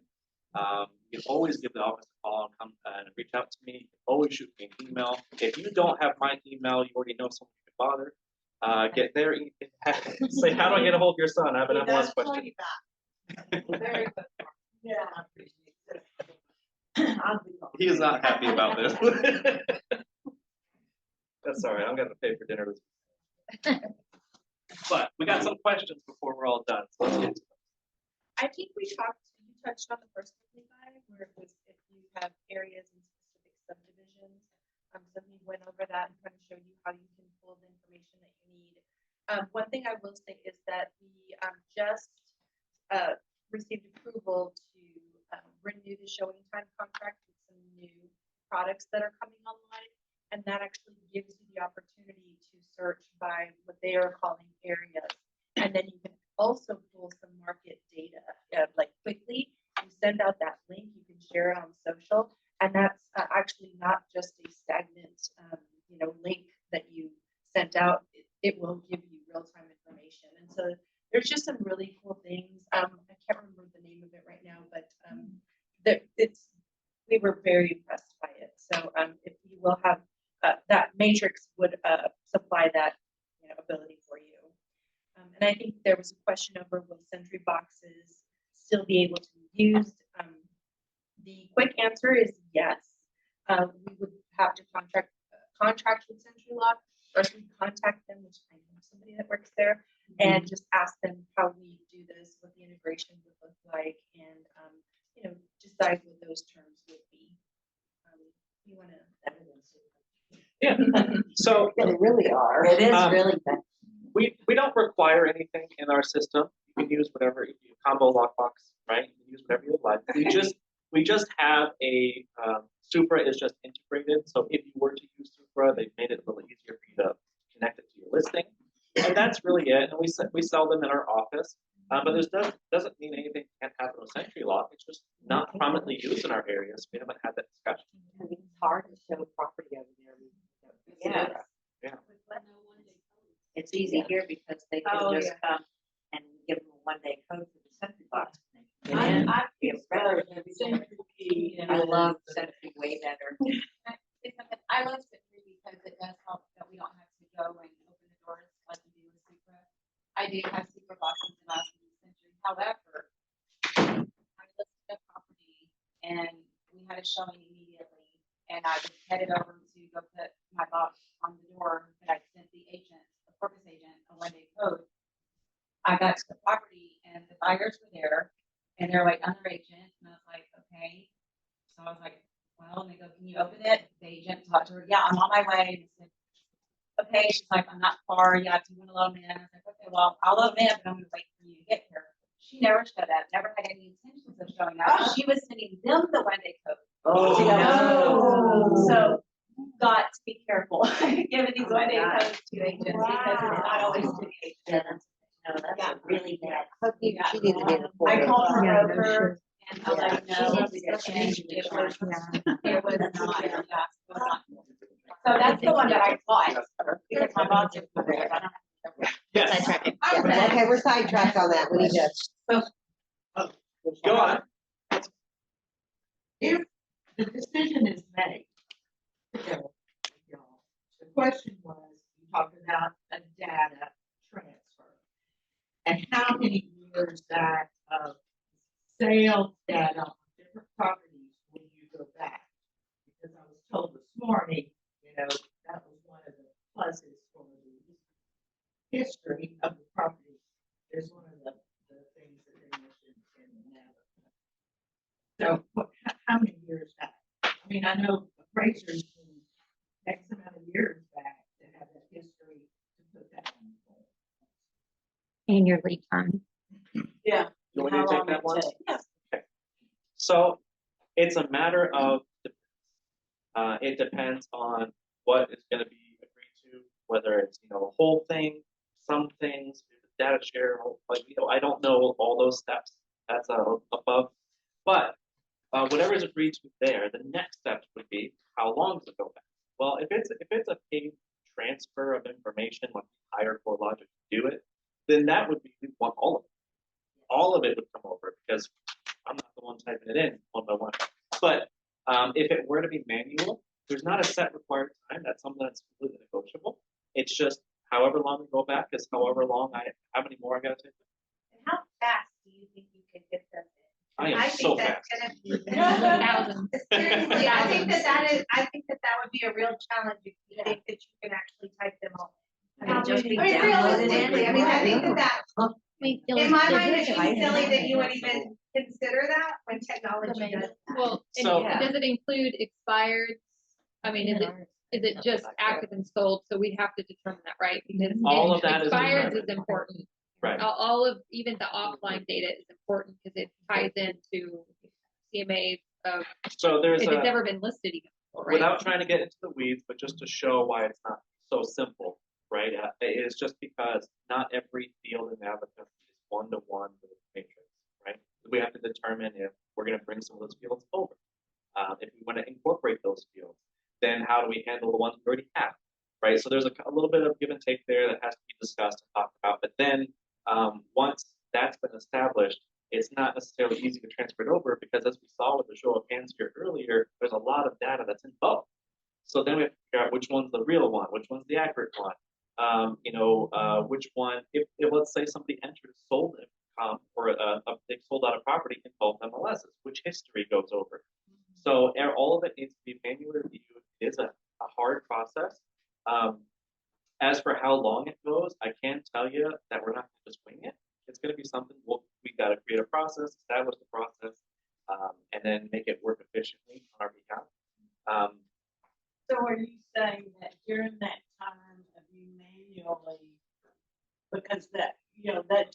You can always give the office a call and come and reach out to me. You can always shoot me an email. If you don't have my email, you already know someone you can bother. Get their say, how do I get a hold of your son? I have an He MLS does call question. you back. Very good. Yeah. He is not happy about this. That's all right. I'm gonna pay for dinner this week. But we got some questions before we're all done, so let's get to them. I think you touched on the first one, Levi, where it was if you have areas in specific subdivisions. So we went over that and kind of showed you how you can pull the information that you need. One thing I will say is that we just received approval to renew the showing time contract with some new products that are coming online. And that actually gives you the opportunity to search by what they are calling areas. And then you can also pull some market data, like quickly. You send out that link, you can share it on social. And that's actually not just a stagnant, link that you sent out. It will give you real-time information. And so there's just some really cool things. I can't remember the name of it right now, but we were very impressed by it. So if you will have that matrix would supply that ability for you. And I think there was a question over will Sentry boxes still be able to be used? The quick answer is yes. We would have to contract with Sentry Lock, or we contact them, which I know somebody that works there, and just ask them how we do this, what the integration would look like, and decide what those terms would be. You want to? Yeah, so They really are. It is Um, really good. we don't require anything in our system. You can use whatever, if you combo lockbox, right? You can use whatever you like. We just have a, Supra is just integrated. So if you were to use Supra, they've made it a little easier for you to connect it to your listing. And that's really it. And we sell them in our office. But this doesn't mean anything can't happen with Century Lock. It's just not prominently used in our areas. We haven't had that discussion. I mean, it's hard to show property over there. Yeah. Yeah. It's easy here because they can Oh, just yeah. come and give them a 1-day code for the Century Box. I Yeah, rather than Century I love Century way better. I love Century because it does help that we don't have to go and open the doors like we do with Supra. I do have Supra boxes and I use Century. However, I listed a property and we had a showing immediately and I was headed over to go put my box on the door that I sent the agent, the purpose agent, a 1-day code. I got to the property and the buyers were there and they're like, under agent. And I was like, okay. So I was like, well, and they go, can you open it? The agent talked to her, yeah, I'm on my way. And I said, okay, she's like, I'm not far. Yeah, if you want to load me in. I was like, okay, well, I'll load me in, but I'm going to wait for you to get here. She never showed up, never had any intentions of showing up. She was sending them the 1-day code. Oh, no. So, got to be careful giving these 1-day codes to agents because it's not always to the agent. No, that's a really bad. She didn't get a I called her Yeah, no, broker sure. and I let Yeah. her know She needs to change the it was insurance. Yeah. it was not, yeah, it was not. So that's the one that I bought because my boss is there. I don't have to. Yes, Yeah, okay, we're sidetracked on that. We need to. go on. If the decision is made, the question was, you talked about a data transfer. And how many years that of sales data on different properties will you go back? Because I was told this morning, that was one of the pluses for the history of the property. Is one of the things that they mentioned in the narrative. So how many years back? I mean, I know appraisers need X amount of years back to have that history to put that on. And your lead time. Yeah. You want How me to take long that it one? takes. Yes. So it's a matter of, it depends on what is going to be agreed to, whether it's, a whole thing, some things, data share, like, I don't know all those steps. That's above. But whatever is agreed to there, the next steps would be, how long does it go back? Well, if it's a paid transfer of information, like hire CoreLogic to do it, then that would be, we want all of it. All of it would come over because I'm not the one typing it in one by one. But if it were to be manual, there's not a set required time. That's something that's completely negotiable. It's just however long we go back is however long how many more I gotta take. And how fast do you think you could get them in? I am so think fast. that's gonna be. Thousands. Seriously, I think that would be a real challenge if you think that you can actually type them all. I mean, just be I mean, downloaded realistically, I mean, I think that in my mind, it seems silly that you would even consider that when technology does. Well, and So- does it include expired? I mean, is it just active and sold? So we have to determine that, right? Because All of that is expired determined. is important. Right. All of, even the offline data is important because it ties into CMA of, So there's if it's a, ever been listed even, before, right? without trying to get into the weeds, but just to show why it's not so simple, right? It is just because not every field in Navica is one-to-one with the matrix, right? We have to determine if we're going to bring some of those fields over. If we want to incorporate those fields, then how do we handle the ones we already have, right? So there's a little bit of give and take there that has to be discussed and talked about. But then once that's been established, it's not necessarily easy to transfer it over because as we saw with the show of hands here earlier, there's a lot of data that's in both. So then we have to figure out which one's the real one, which one's the accurate one. Which one, if let's say somebody entered sold it, or they sold out a property in both MLSs, which history goes over. So all of it needs to be manually reviewed. It is a hard process. As for how long it goes, I can tell you that we're not going to just wing it. It's going to be something we got to create a process, establish the process, and then make it work efficiently on our behalf. So are you saying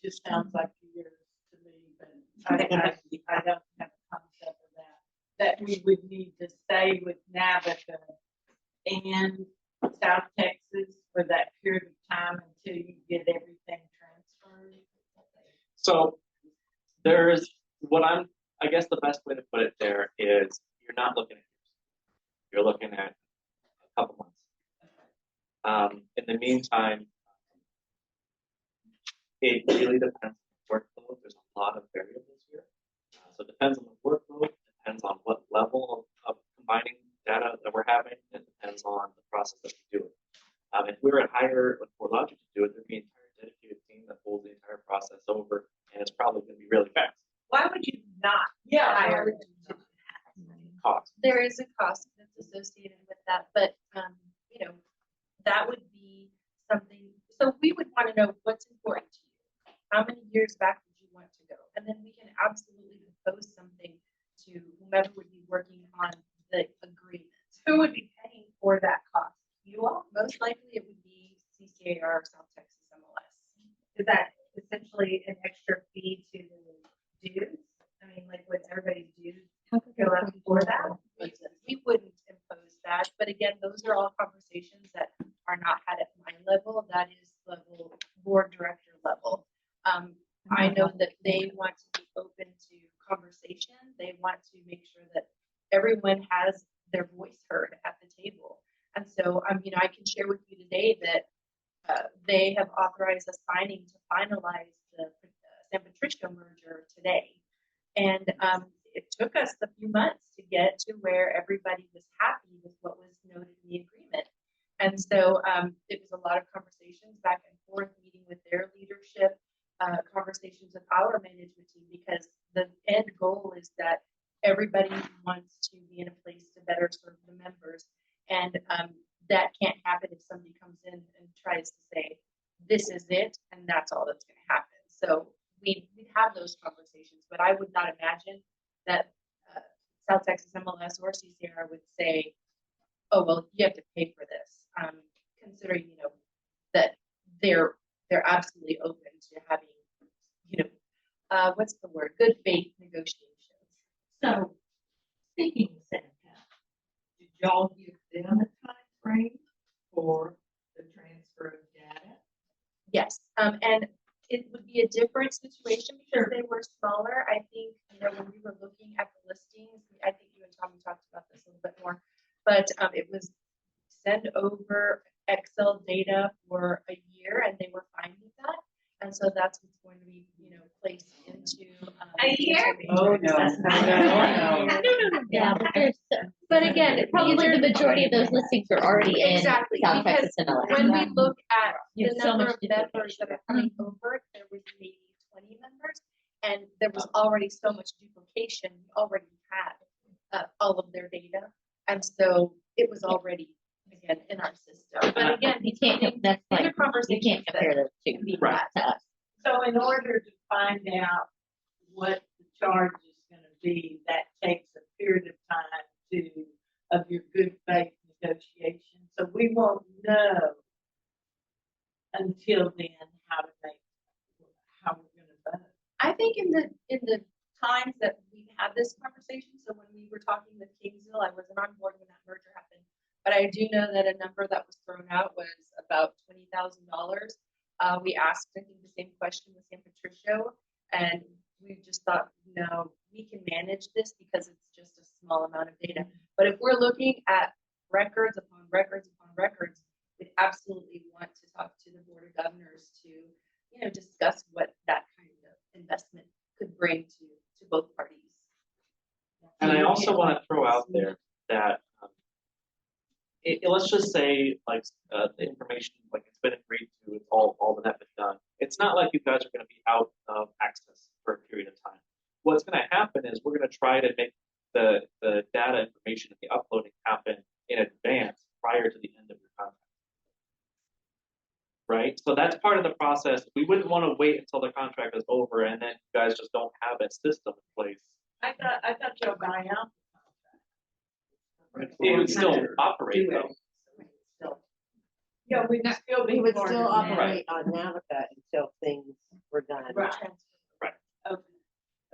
just sounds like years to me, but I don't have a concept of that. That we would need to stay with Navica and South Texas for that period of time until you get everything transferred. So I guess the best way to put it there is you're not looking at years. You're looking at a couple months. In the meantime, it really depends on the workload. There's a lot of variables here. So it depends on the workload, depends on what level of combining data that we're having, and depends on the process that we do it. If we were at higher, like CoreLogic to do it, there'd be an entire dedicated team that pulls the entire process over, and it's probably going to be really fast. Why would you not Yeah. hire? Cost. There is a cost that's associated with that, but, that would be something, so we would want to know what's important to you. How many years back would you want to go? And then we can absolutely propose something to whomever would be working on the agreement. Who would be paying for that cost? You all? Most likely it would be CCAR or South Texas MLS. Is that essentially an extra fee to the dues? I mean, like, would everybody's dues go up for that? We wouldn't impose that, but again, those are all conversations that are not had at my level. That is level, board director level. I know that they want to be open to conversation. They want to make sure that everyone has their voice heard at the table. And so, I can share with you today that they have authorized a signing to finalize the San Patricio merger today. And it took us a few months to get to where everybody was happy with what was noted in the agreement. And so it was a lot of conversations back and forth, meeting with their leadership, conversations with our management team, because the end goal is that everybody wants to be in a place to better serve the members. And that can't happen if somebody comes in and tries to say, this is it, and that's all that's going to happen. So we have those conversations, but I would not imagine that South Texas MLS or CCR would say, oh, well, you have to pay for this, considering, that they're absolutely open to having, what's the word, good faith negotiations. So, speaking of Santa, did y'all give them a time frame for the transfer of data? Yes, and it would be a different situation because they were smaller. I think, when we were looking at the listings, I think you and Tommy talked about this a little bit more, but it was send over Excel data for a year and they were fine with that. And so that's what's going to be, placed into. A year? Oh, no. Yeah, but again, probably the majority of those listings are already in Exactly, South Texas because MLS. when we look at You the have so number much of members that are coming over, there was maybe 20 members, and there was already so much duplication. We already had all of their data, and so it was already again in our system. But again, You can't, that's these like, are you conversations can't that compare those two can be Right. had. to us. So in order to find out what the charge is gonna be, that takes a period of time of your good faith negotiation. So we won't know until then how we're gonna vote. I think in the times that we've had this conversation, so when we were talking with Kingsville, I wasn't on board when that merger happened, but I do know that a number that was thrown out was about $20,000. We asked, I think, the same question with San Patricio, and we just thought, no, we can manage this because it's just a small amount of data. But if we're looking at records upon records upon records, we absolutely want to talk to the Board of Governors to, discuss what that kind of investment could bring to both parties. And I also want to throw out there that let's just say the information, it's been agreed to, it's all the net been done. It's not like you guys are going to be out of access for a period of time. What's going to happen is we're going to try to make the data information and the uploading happen in advance prior to the end of your contract. Right? So that's part of the process. We wouldn't want to wait until the contract is over and then you guys just don't have a system in place. I thought y'all buy out. It would still operate though. Yeah, we Not- still be. We would part still of that. operate on Navica until things were done. Right.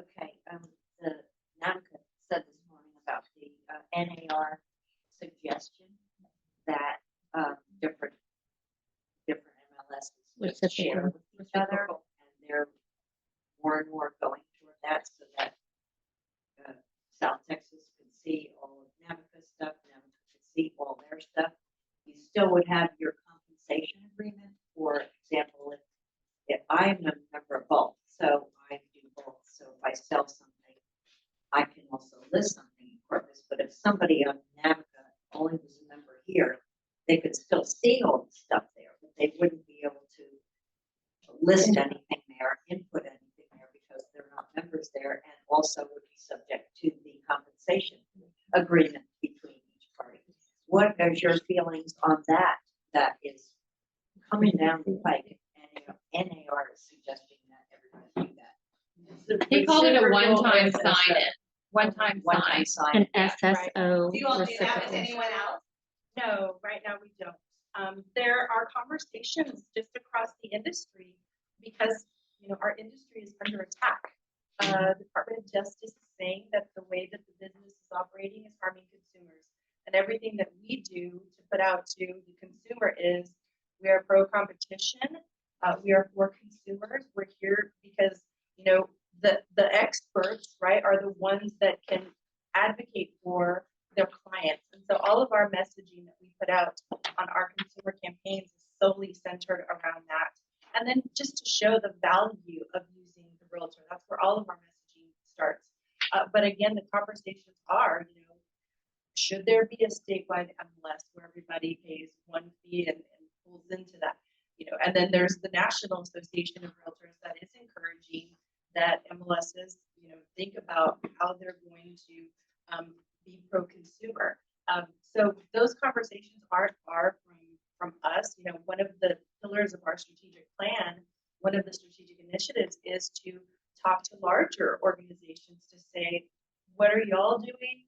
Okay, the NAMCA said this morning about the NAR suggestion that different MLSs just share Reciprocal. with each other, and they're more and more going toward that, so that South Texas can see all of NAMCA stuff, NAMCA can see all their stuff. You still would have your compensation agreement. For example, if I'm a member of both, so I do both. So if I sell something, I can also list something in Corpus. But if somebody on NAVCA only was a member here, they could still see all the stuff there, but they wouldn't be able to list anything there, input anything there, because they're not members there, and also would be subject to the compensation agreement between each party. What are your feelings on that? That is coming down the pike. NAR is suggesting that everybody do that. He called it a one-time Reciprocal is sign it, one-time One-time sign. sign. An SSO Do you all do that with reciprocal. anyone else? No, right now we don't. There are conversations just across the industry because, you know, our industry is under attack. The Department of Justice is saying that the way that the business is operating is harming consumers. And everything that we do to put out to the consumer is we are pro-competition. We are for consumers. We're here because, you know, the experts, right, are the ones that can advocate for their clients. And so all of our messaging that we put out on our consumer campaigns is solely centered around that. And then just to show the value of using the realtor, that's where all of our messaging starts. But again, the conversations are, you know, should there be a statewide MLS where everybody pays one fee and pulls into that? You know, and then there's the National Association of Realtors that is encouraging that MLSs, you know, think about how they're going to be pro-consumer. So those conversations are far from us. You know, one of the pillars of our strategic plan, one of the strategic initiatives is to talk to larger organizations to say, what are y'all doing?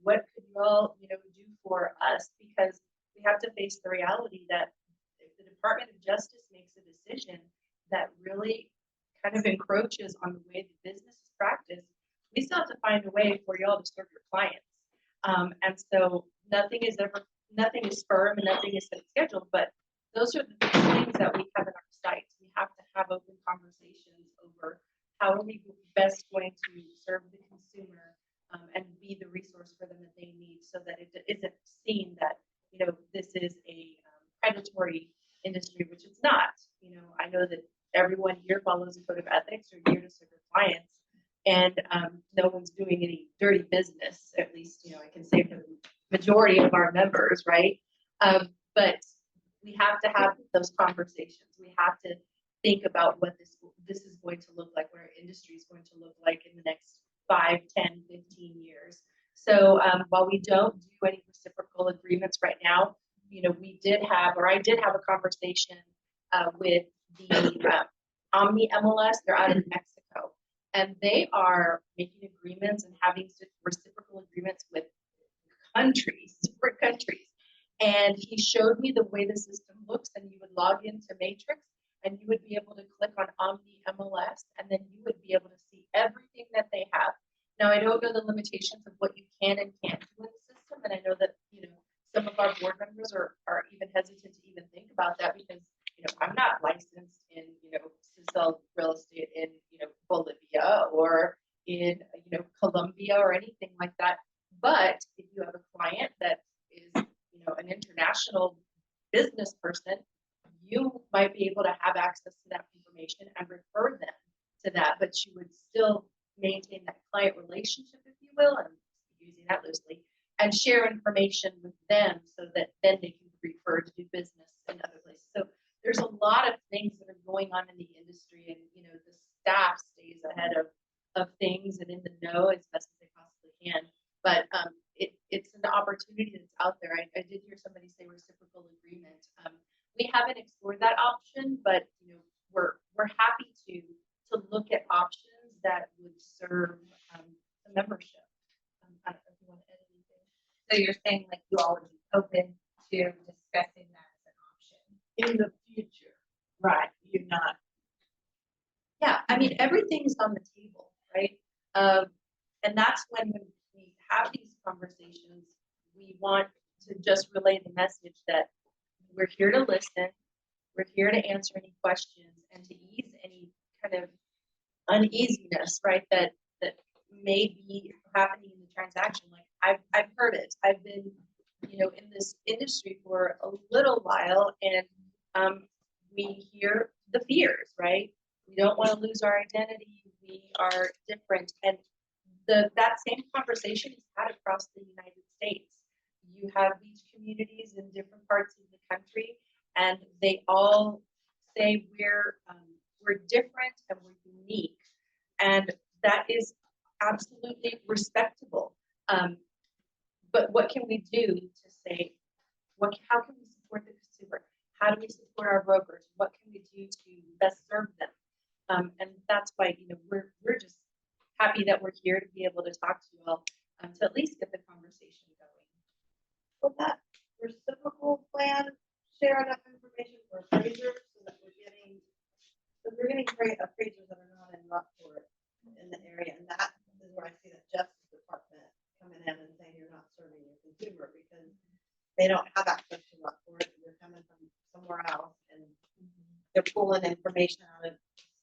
What could y'all, you know, do for us? Because we have to face the reality that if the Department of Justice makes a decision that really kind of encroaches on the way the business is practiced, we still have to find a way for y'all to serve your clients. And so nothing is firm and nothing is set scheduled, but those are the things that we have in our sights. We have to have open conversations over how are we best going to serve the consumer and be the resource for them that they need, so that it isn't seen that, you know, this is a predatory industry, which it's not. You know, I know that everyone here follows a code of ethics or here to serve their clients, and no one's doing any dirty business. At least, you know, I can say for the majority of our members, right? But we have to have those conversations. We have to think about what this is going to look like, what our industry is going to look like in the next 5, 10, 15 years. So while we don't do any reciprocal agreements right now, you know, I did have a conversation with the Omni MLS. They're out of Mexico, and they are making agreements and having reciprocal agreements with different countries. And he showed me the way the system looks, and you would log into Matrix and you would be able to click on Omni MLS, and then you would be able to see everything that they have. Now, I don't know the limitations of what you can and can't do in the system, and I know that, you know, some of our board members are even hesitant to even think about that because, you know, I'm not licensed in, you know, to sell real estate in, you know, Bolivia or in, you know, Colombia or anything like that. But if you have a client that is, you know, an international business person, you might be able to have access to that information and refer them to that, but you would still maintain that client relationship, if you will, and using that loosely, and share information with them so that then they can refer to do business in other places. So there's a lot of things that are going on in the industry, and, you know, the staff stays ahead of things and in the know as best as they possibly can. But it's an opportunity that's out there. I did hear somebody say reciprocal agreement. We haven't explored that option, but, you know, we're happy to look at options that would serve the membership. I don't know if you want to add anything. So you're saying like you all would be open to discussing that as an option? in the future, right, you're not. Yeah, I mean, everything's on the table, right? And that's when we have these conversations, we want to just relay the message that we're here to listen, we're here to answer any questions and to ease any kind of uneasiness, right? That may be happening in the transaction. Like I've heard it. I've been, in this industry for a little while, and we hear the fears, right? We don't want to lose our identity. We are different, and that same conversation is had across the United States. You have beach communities in different parts of the country, and they all say we're different and we're unique, and that is absolutely respectable. But what can we do to say, how can we support the consumer? How do we support our brokers? What can we do to best serve them? And that's why, we're just happy that we're here to be able to talk to you all, to at least get the conversation going. Will that reciprocal plan share enough information for appraisers so that we're getting appraisers that are not in Rockport in the area, and that is where I see the Justice Department coming in and saying you're not serving your consumer because they don't have access to Rockport, they're coming from somewhere else, and they're pulling information out of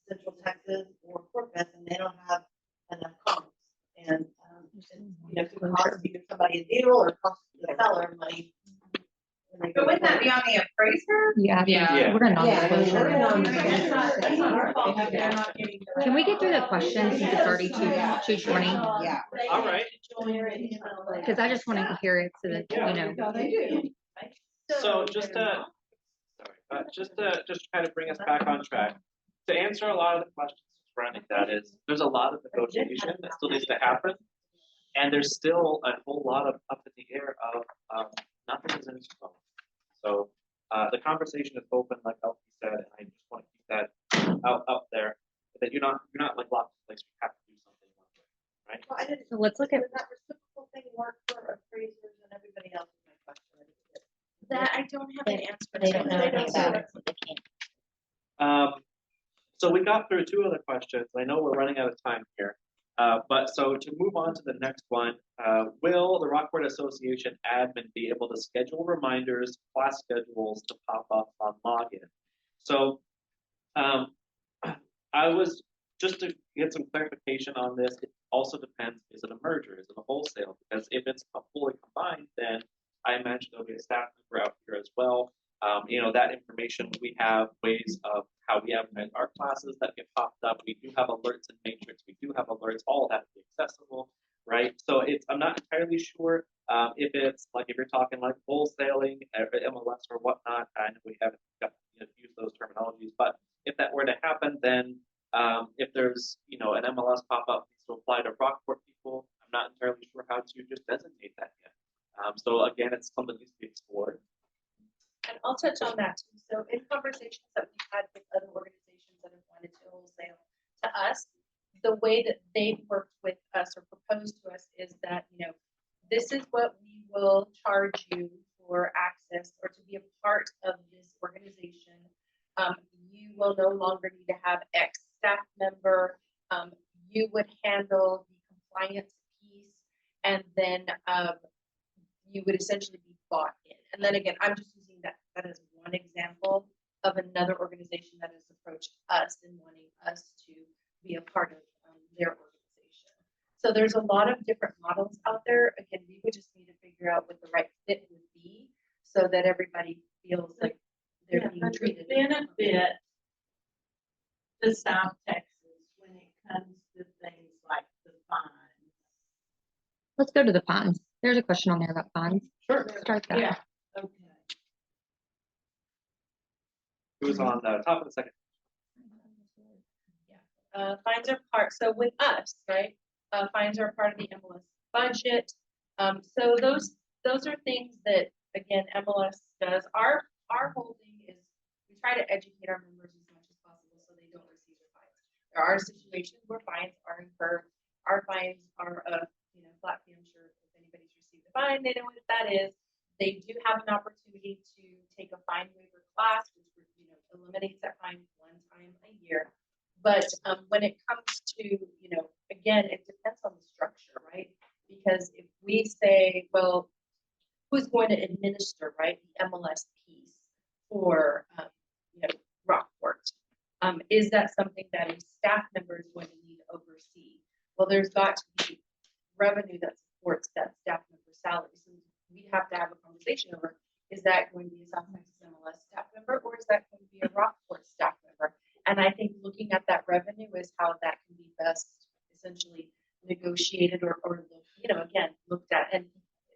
Central Texas or Corpus, and they don't have enough comps. And it could cost either somebody a deal or cost the seller money. But wouldn't that be on the appraiser? Yeah. Yeah. We're a non-disclosure. we're a non-disclosure. That's not our fault if they're not getting the- Can we get through the questions since it's already 2:20? Yeah. All right. Because I just want to hear it so that, They do. So just to kind of bring us back on track, to answer a lot of the questions surrounding that is, there's a lot of negotiation that still needs to happen. And there's still a whole lot of up in the air of nothing is in stone. So the conversation is open, like Elsie said, and I just want to keep that out there, that you're not like locked in place, you have to do something one way, right? Well, I didn't, so let's look at, does that reciprocal thing work for appraisers and everybody else? Is my question. I didn't get it. That I don't have an answer to. they don't know They anything don't about know. it. So we got through two other questions. I know we're running out of time here. But so to move on to the next one, will the Rockport Association admin be able to schedule reminders, class schedules to pop up on login? So I was, just to get some clarification on this, it also depends, is it a merger, is it a wholesale? Because if it's a fully combined, then I imagine there'll be a staff member out here as well. That information, we have ways of how we have our classes that get popped up. We do have alerts in Matrix. We do have alerts, all of that to be accessible, right? So I'm not entirely sure if it's like, if you're talking like wholesaling, MLS or whatnot, and we haven't got to use those terminologies, but if that were to happen, then if there's, an MLS pop-up needs to apply to Rockport people, I'm not entirely sure how to just designate that yet. So again, it's something that needs to be explored. And I'll touch on that too. So in conversations that we've had with other organizations that have wanted to wholesale to us, the way that they've worked with us or proposed to us is that, this is what we will charge you for access or to be a part of this organization. You will no longer need to have X staff member. You would handle the compliance piece, and then you would essentially be bought in. And then again, I'm just using that as one example of another organization that has approached us and wanting us to be a part of their organization. So there's a lot of different models out there. Again, we would just need to figure out what the right fit would be so that everybody feels like they're being treated. Benefit to South Texas when it comes to things like the fines. Let's go to the ponds. There's a question on there about ponds. Sure. Start that. Yeah, okay. It was on the top of the second. Fines are part, so with us, right? Fines are part of the MLS budget. So those are things that, again, MLS does. Our whole thing is we try to educate our members as much as possible so they don't receive the fines. There are situations where fines are incurred. Our fines are a flat fee. I'm sure if anybody's received a fine, they know what that is. They do have an opportunity to take a fine waiver class, which eliminates that fine one time a year. But when it comes to, again, it depends on the structure, right? Because if we say, well, who's going to administer, right, the MLS piece for, Rockport? Is that something that a staff member is going to need to oversee? Well, there's got to be revenue that supports that staff member's salary. So we'd have to have a conversation over, is that going to be a South Texas MLS staff member, or is that going to be a Rockport staff member? And I think looking at that revenue is how that can be best essentially negotiated or again, looked at. And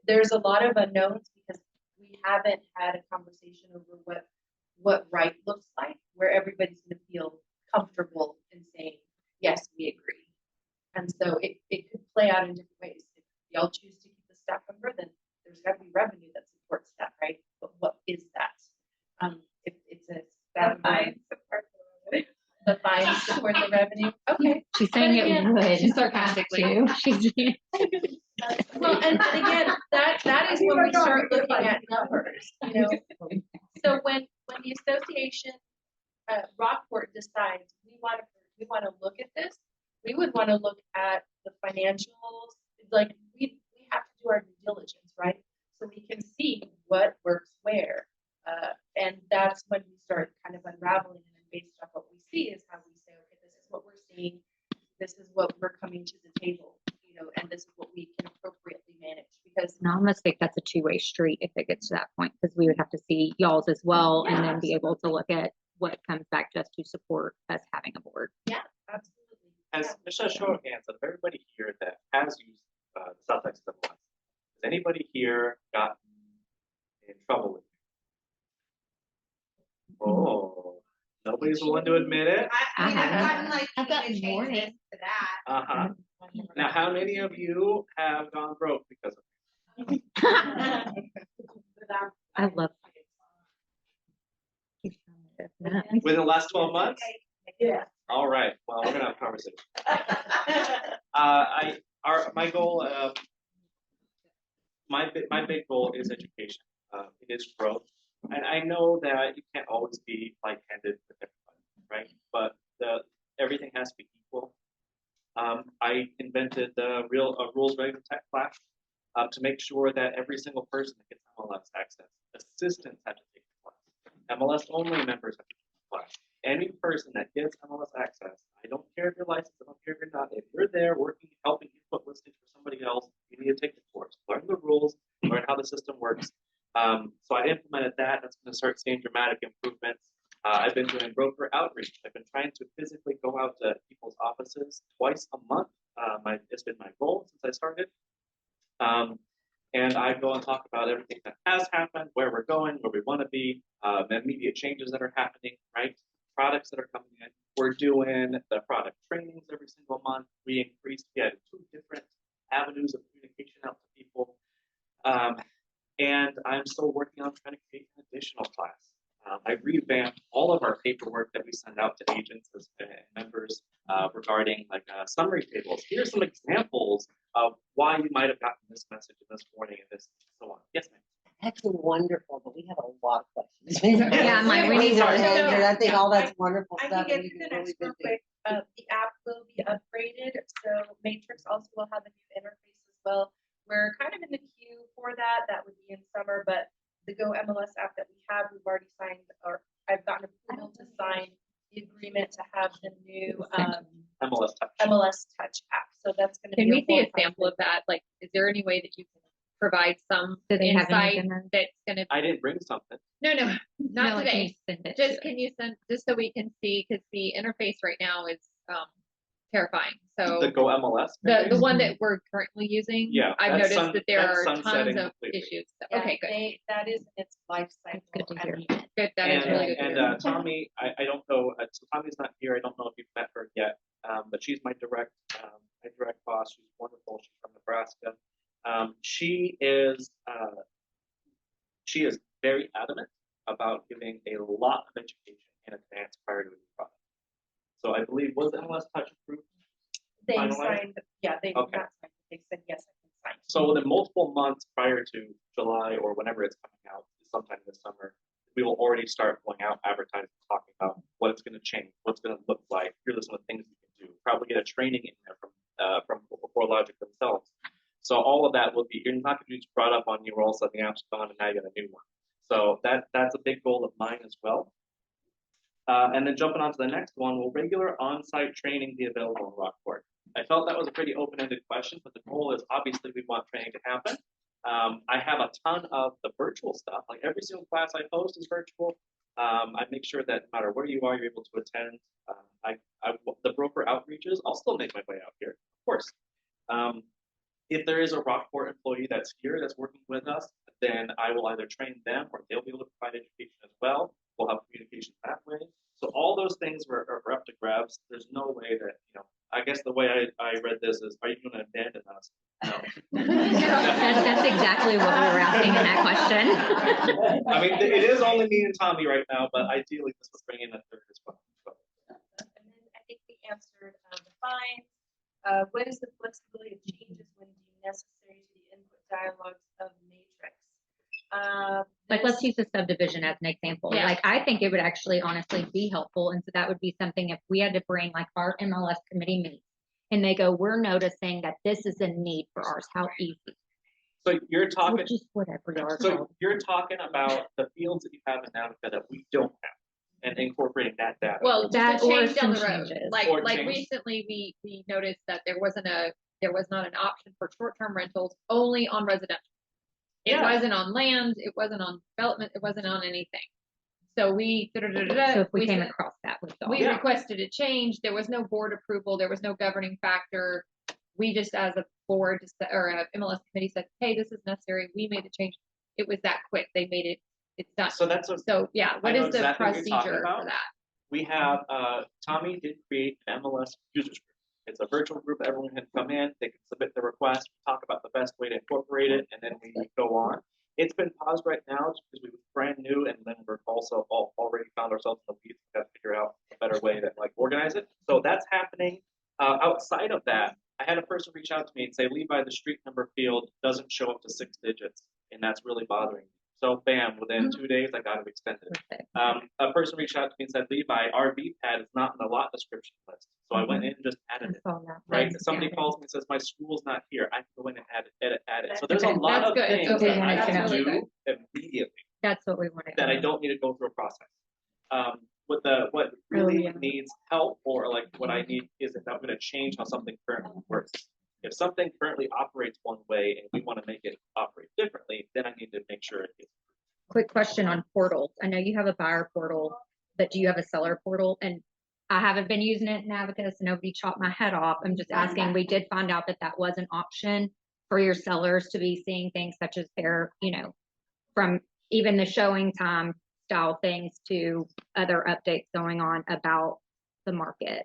there's a lot of unknowns because we haven't had a conversation over what right looks like, where everybody's going to feel comfortable in saying, yes, we agree. And so it could play out in different ways. If y'all choose to keep the staff member, then there's got to be revenue that supports that, right? But what is that? If it's a staff member, the fines support the revenue. Okay. She's saying But again, it would. she's sarcastically. Too. She's Well, and again, that is when we start looking at numbers, So when the association, Rockport decides we want to look at this, we would want to look at the financials. Like we have to do our due diligence, right? So we can see what works where, and that's when we start kind of unraveling. And based on what we see is how we say, okay, this is what we're seeing, this is what we're coming to the table. And this is what we can appropriately manage because And I almost think that's a two-way street if it gets to that point, because we would have to see y'all's as well and then be able to look at what comes back just to support us having a board. yeah, absolutely. As just a show of hands of everybody here that has used South Texas MLS, has anybody here gotten in trouble with it? Oh, nobody's the one to admit it. I mean, I've Uh-huh. gotten like I've gotten changes warning. to that. Uh-huh. Now, how many of you have gone broke because of it? I love Within the last 12 months? Yeah. All right, well, we're gonna have a conversation. My goal, my big goal is education. It is growth. And I know that you can't always be like-handed with everybody, right? But everything has to be equal. I invented the rules, regs, and tech class to make sure that every single person that gets MLS access, assistants have to take the class. MLS only members have to take the class. Any person that gets MLS access, I don't care if you're licensed, I don't care if you're not, if you're there working, helping input listings for somebody else, you need to take the course, learn the rules, learn how the system works. So I implemented that. That's going to start seeing dramatic improvements. I've been doing broker outreach. I've been trying to physically go out to people's offices twice a month. It's been my goal since I started. And I go and talk about everything that has happened, where we're going, where we want to be, the immediate changes that are happening, right? Products that are coming in. We're doing the product trainings every single month. We had 2 different avenues of communication out to people. And I'm still working on trying to create an additional class. I revamped all of our paperwork that we send out to agents as members regarding summary tables. Here's some examples of why you might have gotten this message in this morning and this so on. Yes, ma'am. That's wonderful, but we have a lot of questions. Yeah, I'm like, we need to- I think all that's wonderful I stuff. can and get you through can the next really real busy. quick. The app will be upgraded, so Matrix also will have a new interface as well. We're kind of in the queue for that. That would be in summer, but the Go MLS app that we have, we've already signed, or I've gotten approval to sign the agreement to have the new MLS Touch. MLS Touch app. So that's going to be. Can we see a full-time sample of that? Like, is there any way that you can provide some Do they have any insight demos? that's gonna, I didn't bring something. no, No, not like, can you today. send it Just to can you send, just so we can see, because the interface right now is terrifying. So The Go MLS. the one that we're currently using, Yeah, I've that's noticed that there that's are sunsetting tons of completely. issues. Yeah, Okay, good. that is in its life cycle. Good to at hear. the end. Good. That is really good. to And hear. Tommy, I don't know. So Tommy's not here. I don't know if you've met her yet, but she's my direct boss. She's wonderful. She's from Nebraska. She is very adamant about giving a lot of education in advance prior to a new product. So I believe was MLS Touch approved? They Finalized? signed, yeah, they did Okay. not sign. They said, yes, I can sign. So within multiple months prior to July or whenever it's coming out, sometime this summer, we will already start going out advertising, talking about what it's gonna change, what's gonna look like. Here are some of the things you can do. Probably get a training in there from CoreLogic themselves. So all of that will be, you're not gonna be just brought up on you, all of a sudden the app's gone and now you got a new one. So that's a big goal of mine as well. And then jumping on to the next one, will regular on-site training be available in Rockport? I felt that was a pretty open-ended question, but the goal is obviously we want training to happen. I have a ton of the virtual stuff, like every single class I host is virtual. I make sure that no matter where you are, you're able to attend. The broker outreaches, I'll still make my way out here, of course. If there is a Rockport employee that's here, that's working with us, then I will either train them or they'll be able to provide education as well. We'll have communication that way. So all those things are up to grabs. There's no way that, I guess the way I read this is, are you going to abandon us? No. That's exactly what we were asking in that question. I mean, it is only me and Tommy right now, but ideally this would bring in a third as well. And then I think we answered the fines. What is the flexibility of changes when deemed necessary to the input dialogues of Matrix? Like, let's use the subdivision as an example. Yeah. Like, I think it would actually honestly be helpful. And so that would be something if we had to bring like our MLS committee meets and they go, we're noticing that this is a need for ours. How easy? So you're talking, Which is whatever y'all so call. you're talking about the fields that you have in Navica that we don't have and incorporating that data. Well, just That a or change down the some road. changes. Like Or like change. recently we noticed that there was not an option for short-term rentals only on residential. It Yeah. wasn't on land, it wasn't on development, it wasn't on anything. So we So if we came said- across that with y'all. we Yeah. requested a change. There was no board approval. There was no governing factor. We just, as a board or a MLS committee, said, "Hey, this is necessary." We made the change. It was that quick. They made it. It's done. So that's a, So yeah, what know is the exactly what you're talking procedure about. for that? we have, Tommy did create an MLS users group. It's a virtual group. Everyone can come in, they can submit their request, talk about the best way to incorporate it, and then we go on. It's been paused right now just because we were brand new, and then we're also already found ourselves in the weeds. We've got to figure out a better way to like organize it. So that's happening. Outside of that, I had a person reach out to me and say, Levi, the street number field doesn't show up to 6 digits, and that's really bothering me. So bam, within 2 days, I got it extended. Okay. A person reached out to me and said, Levi, our VPAD is not in the lot description list. So I went in and just added it. I saw that. Right? That's- Somebody yeah. calls me and says, my school's not here. I can go in and add it. So there's a Okay, lot that's of good. things Okay, that I that's can really do immediately That's what we wanted. that I don't need to go through a process. What really yeah. needs help or like what I need is if I'm going to change how something currently works. If something currently operates one way and we want to make it operate differently, then I need to make sure it is. Quick question on portals. I know you have a buyer portal, but do you have a seller portal? And I haven't been using it in Navicus, so nobody chopped my head off. I'm just asking. We did find out that that was an option for your sellers to be seeing things such as their, from even the showing time style things to other updates going on about the market.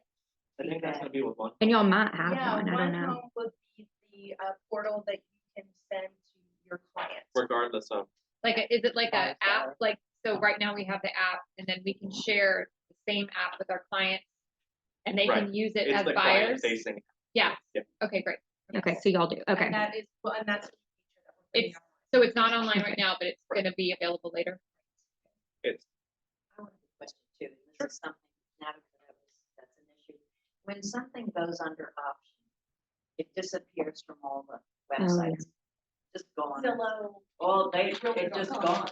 I think that's going to be with one. And y'all might have Yeah, one. I One don't know. Home would be the portal that you can send to your clients. Regardless of. Is it like a Buyer, app? seller. Like, so right now we have the app and then we can share the same app with our clients and they Right. can use it It's as the buyers. client facing. Yeah. Yeah. Okay, great. Okay, so y'all do. Okay. And that is, well, and that's a feature that we're bringing It's, online. so it's not online right now, but it's going to be available later. It's I want a question too. This is something that's an issue. When something goes under option, it disappears from all the websites. Just gone. Zillow. It's just gone.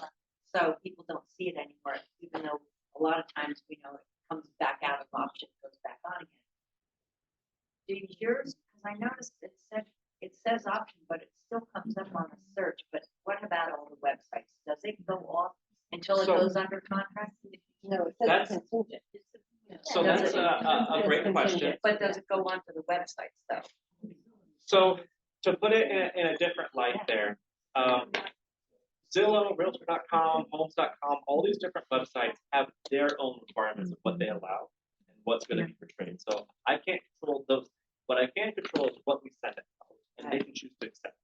So people don't see it anymore, even though a lot of times we know it comes back out of option, goes back on again. Do yours, because I noticed it says option, but it still comes up on a search, but what about all the websites? Does it go off until it So- goes under contract? No, it That's- says contingent. So Does that's it- a great question. But does it go onto the websites though? So to put it in a different light there, Zillow, Realtor.com, Homes.com, all these different websites have their own requirements of what they allow and what's going to be portrayed. So I can't control those. What I can control is what we send out, and they can choose to accept.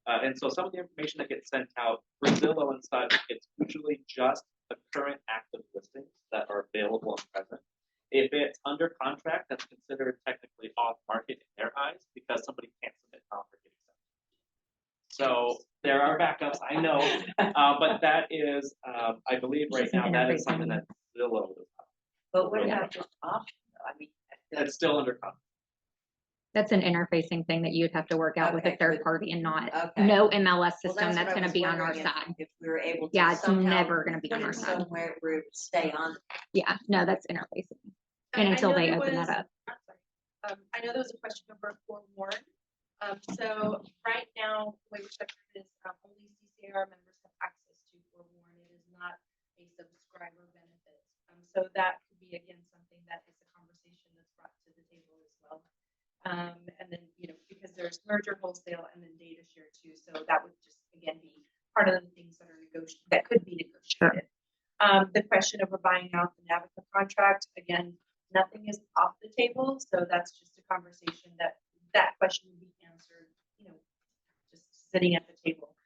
And so some of the information that gets sent out for Zillow and such, it's usually just the current active listings that are available and present. If it's under contract, that's considered technically off market in their eyes because somebody can't submit an offer to get accepted. So there are backups, I know, but that is, I believe right Just an now, that is something interface. that's still over the top. But what about just options? I mean. It's still under contract. That's an interfacing thing that you'd have to work out with a Okay, third good. party and not, Okay. no MLS Well, system what that's I gonna was be on our wondering if- side. If we were able to. Yeah, it's somehow never gonna be put on our it side. Somewhere where it would stay on. Yeah, no, that's interfacing. I And until know they there open was- that up. I'm sorry. I know there was a question over for Warren. So right now, the way we're structured is only CCAR members have access to for Warren. It is not a subscriber benefit. So that could be again something that is a conversation that's brought to the table as well. And then, because there's merger wholesale and then data share too. So that would just again be part of the things that are negotiated, that could be negotiated. The question of buying out the Navica contract, again, nothing is off the table. So that's just a conversation that question would be answered, just sitting at the table.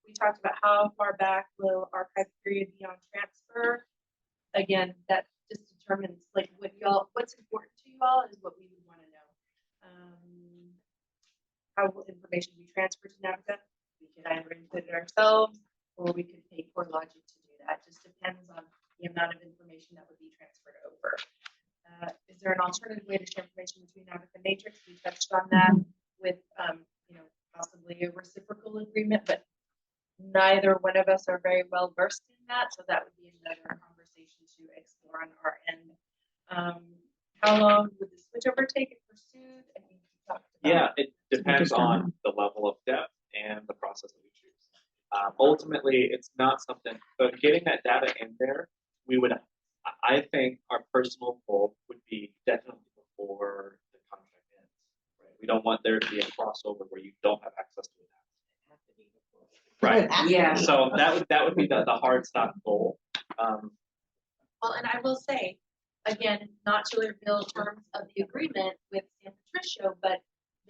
We talked about how far back will archive period be on transfer. Again, that just determines like what's important to you all is what we would want to know. How will information be transferred to Navica? We could either include it ourselves or we could pay CoreLogic to do that. Just depends on the amount of information that would be transferred over. Is there an alternative way to share information between Navica and Matrix? We touched on that with, possibly a reciprocal agreement, but neither one of us are very well versed in that. So that would be another conversation to explore on our end. How long would the switchover take if pursued? I think we talked about. Yeah, it depends just don't on know. the level of depth and the process that we choose. Ultimately, it's not something, but getting that data in there, I think our personal goal would be definitely before the contract ends. Right? We don't want there to be a crossover where you don't have access to it. Right. Yeah. So that would be the hard stop goal. Well, and I will say, again, not to reveal terms of the agreement with San Patricio, but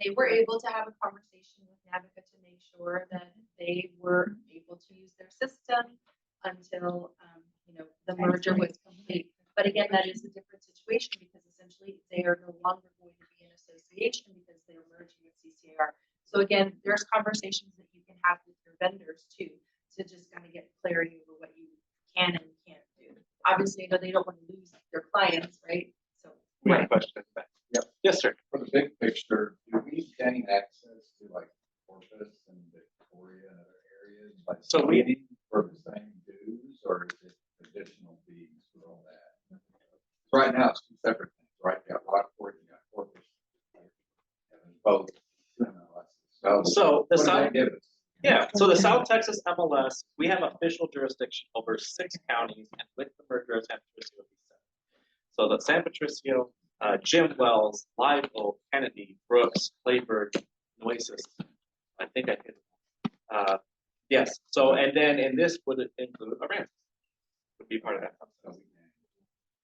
they were able to have a conversation with Navica to make sure that they were able to use their system until, the merger was complete. But again, that is a different situation because essentially they are no longer going to be an association because they are merging with CCAR. So again, there's conversations that you can have with your vendors too, to just kind of get clarity over what you can and can't do. Obviously, they don't want to lose their clients, right? So. We have a question. Yep. Yes, sir. For the big picture, do we gain access to like Corpus and Victoria and other areas by So we- submitting for the same dues, or is it additional fees for all that? Right now, it's two separate things, right? You got Rockport, you got Corpus. And it's both. So the what do South, they give us? yeah, so the South Texas MLS, we have official jurisdiction over 6 counties, and with the merger of San Patricio, it'll be 7. So the San Patricio, Jim Wells, Live Oak, Kennedy, Brooks, Clayburgh, Nueces. I think I hit. Yes. So and then in this would include Aransas, would be part of that.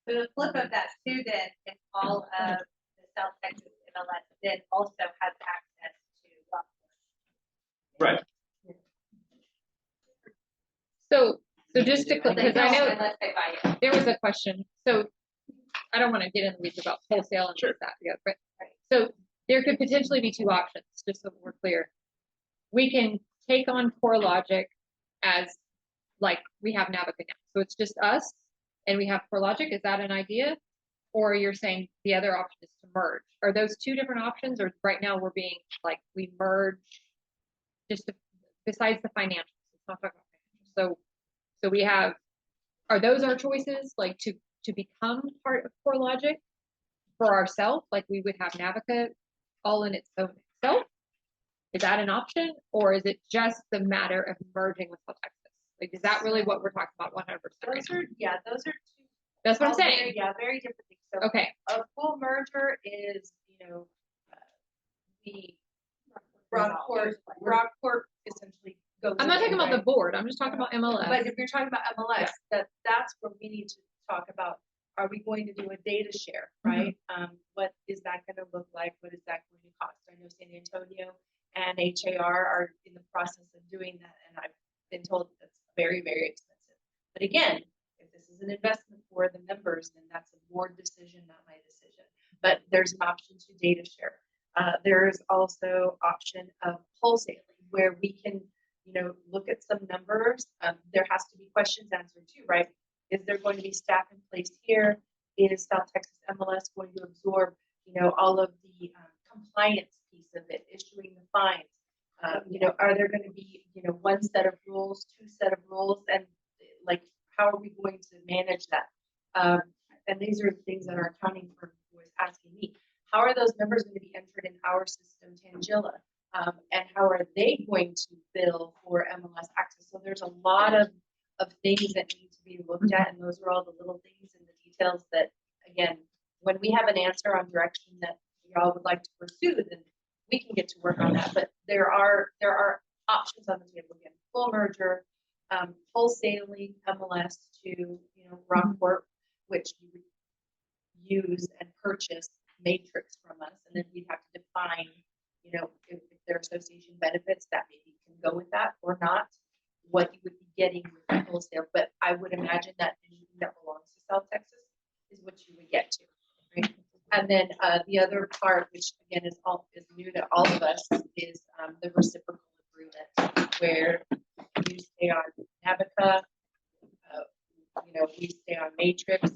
So the flip of that too, then, if all of the South Texas MLS then also has access to Rockport. Right. So just to, But they because I don't know unless they buy it. there was a question, so I don't want to get in the weeds about wholesale and Sure. this, that, the other, but, so there could potentially be 2 options, just so we're clear. We can take on CoreLogic as, like, we have Navica now, so it's just us, and we have CoreLogic, is that an idea? Or you're saying the other option is to merge, are those 2 different options, or right now we're being, like, we merge just besides the financials, let's not talk about financials, so we have, are those our choices, like to become part of CoreLogic for ourselves, like we would have Navica all in its own self? Is that an option, or is it just the matter of merging with South Texas? Like, is that really what we're talking about 100%? Those are 2. That's what I'm all saying. very different things. So Okay, a full merger is, the Rockport essentially goes. I'm not talking about the away. board, I'm just talking about MLS. But if you're talking about MLS, that's where we need to talk about, are we going to do a data share, right? What is that gonna look like? What is that going to cost? I know San Antonio and HAR are in the process of doing that, and I've been told that's very, very expensive. But again, if this is an investment for the members, then that's a board decision, not my decision. But there's an option to data share. There's also option of wholesaling. where we can, look at some numbers. There has to be questions answered too, right? Is there going to be staff in place here? Is South Texas MLS going to absorb, all of the compliance piece of it, issuing the fines? Are there going to be, one set of rules, two set of rules, and like, how are we going to manage that? And these are the things that our accounting firm was asking me. How are those numbers going to be entered in our system, Tangilla? And how are they going to bill for MLS access? So there's a lot of things that need to be looked at, and those are all the little things and the details that, again, when we have an answer on direction that y'all would like to pursue, then we can get to work on that. But there are options on the table. Again, full merger, wholesaling MLS to Rockport, which you would use and purchase Matrix from us, and then we'd have to define, if their association benefits that maybe can go with that or not, what you would be getting with the wholesale. But I would imagine that anything that belongs to South Texas is what you would get to, right? And then the other part, which again is new to all of us, is the reciprocal agreement, where you stay on Navica, we stay on Matrix,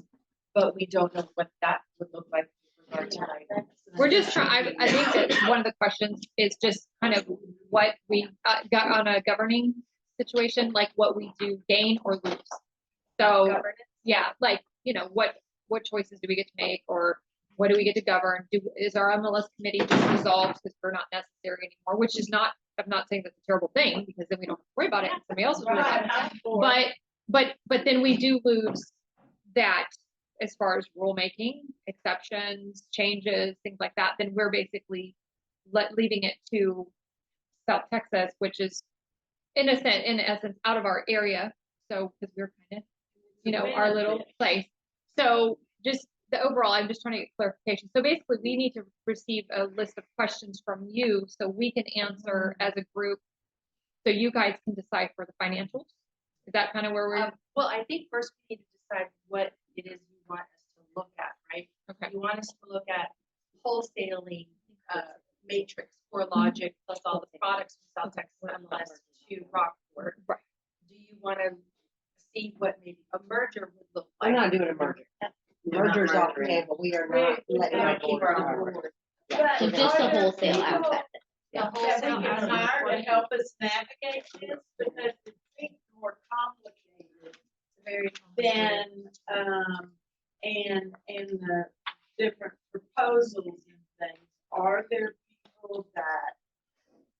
but we don't know what that would look like with regard to items. We're just trying, I think that one of the questions is just kind of what we got on a governing situation, like what we do gain or lose. So, Governance. yeah, like, what choices do we get to make, or what do we get to govern? Is our MLS committee just dissolved because we're not necessary anymore, which is not, I'm not saying that's a terrible thing, because then we don't have to worry about it, and somebody else will worry about it. But then we do lose that as far as rulemaking, exceptions, changes, things like that. Then we're basically leaving it to South Texas, which is in essence, out of our area. So, because we're kind of, our little place. So just the overall, I'm just trying to get clarification. So basically we need to receive a list of questions from you so we can answer as a group, so you guys can decide for the financials. Is that kind of where we're? Well, I think first we need to decide what it is you want us to look at, right? Okay. You want us to look at wholesaling Matrix, CoreLogic, plus all the products from South Texas MLS to Rockport. Right. Do you want to see what maybe a merger would look like? We're not doing a merger. Merger's off the table. We are not letting our Keep our own board. board. So just the wholesale outfit. The That wholesale we can hire to help us navigate this, because it seems more complicated Very than, and the different proposals and things. Are there people that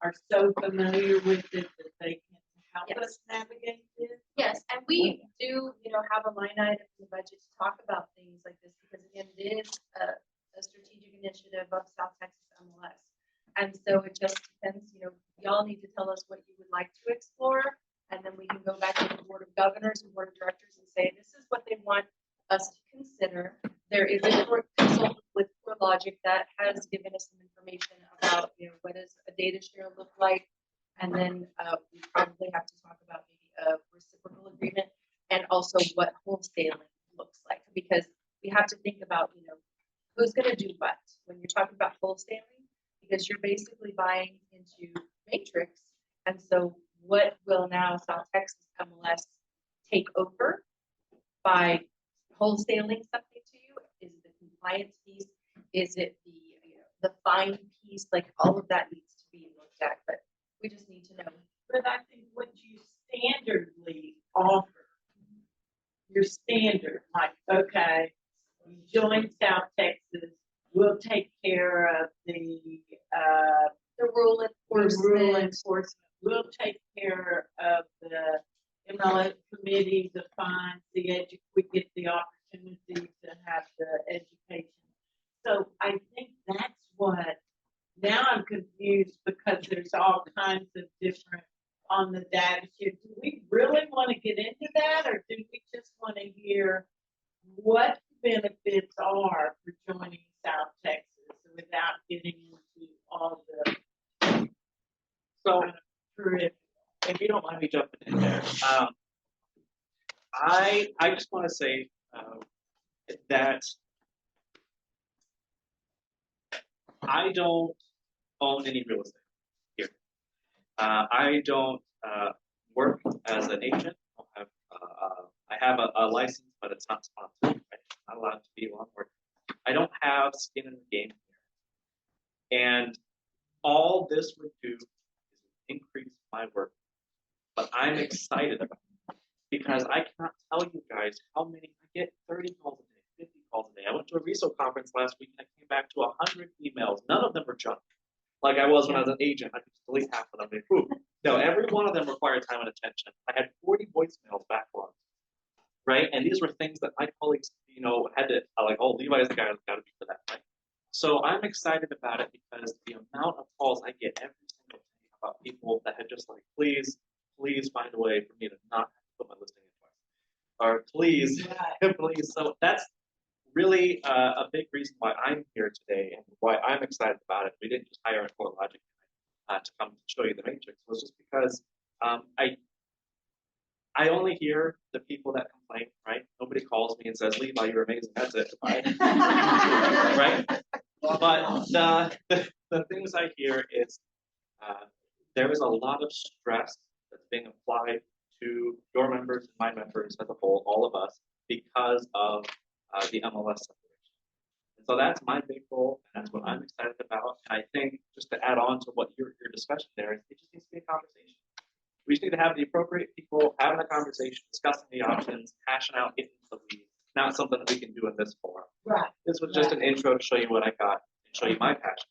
are so familiar with it that they can help Yes. us navigate this? Yes, and we do, have a line item in the budget to talk about things like this, because again, it is a strategic initiative of South Texas MLS. And so it just depends, y'all need to tell us what you would like to explore, and then we can go back to the Board of Governors and Board of Directors and say, this is what they want us to consider. There is a consultant with CoreLogic that has given us some information about, what does a data share look like, and then we probably have to talk about maybe a reciprocal agreement, and also what wholesaling looks like, because we have to think about, who's going to do what when you're talking about wholesaling, because you're basically buying into Matrix. And so what will now South Texas MLS take over by wholesaling something to you? Is it the compliance piece? Is it the fine piece? Like, all of that needs to be looked at, but we just need to know. But I think what you standardly offer, your standard, like, okay, you join South Texas, we'll take care of the rule rule enforcement. enforcement, we'll take care of the MLS committee, the fines, we get the opportunity to have the education. So I think that's what, now I'm confused, because there's all kinds of different on the data sheet. Do we really want to get into that, or do we just want to hear what benefits are for joining South Texas without getting into all the So, terrific? if you don't mind me jumping in there, I just want to say that I don't own any real estate here. I don't work as an agent. I have a license, but it's not sponsored. I'm not allowed to be one where I don't have skin in the game here. And all this would do is increase my work. But I'm excited about it because I cannot tell you guys how many I get 30 calls a day, 50 calls a day. I went to a RESO conference last week and I came back to 100 emails. None of them were junk. Like I was when I was an agent. I could just delete half of them. No, every one of them required time and attention. I had 40 voicemails backlogged. Right? And these were things that my colleagues, had to, like, oh, Levi's the guy that's got to be for that. Right? So I'm excited about it because the amount of calls I get every single day about people that had just like, please find a way for me to not have to put my listing in twice. Or please, please. So that's really a big reason why I'm here today and why I'm excited about it. We didn't just hire a CoreLogic to come to show you the matrix. It was just because I only hear the people that complain, right? Nobody calls me and says, Levi, you're amazing. That's it. Right? But the things I hear is there is a lot of stress that's being applied to your members and my members as a whole, all of us, because of the MLS separation. And so that's my big goal, and that's what I'm excited about. And I think just to add on to what your discussion there, it just needs to be a conversation. We just need to have the appropriate people having a conversation, discussing the options, hashing out, getting into the weeds. Not something that we can do in this forum. Right. This was just an intro to show you what I got and show you my passion.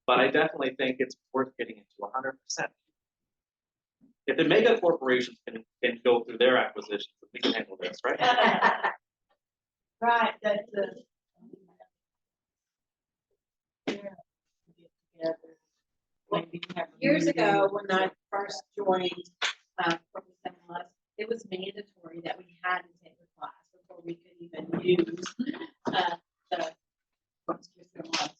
But I definitely think it's worth getting into 100%. If the mega corporations can go through their acquisitions, we can handle this, right? Right, that's Years ago, when I first joined Corpus MLS, it was mandatory that we had to take a class before we could even use the Corpus MLS.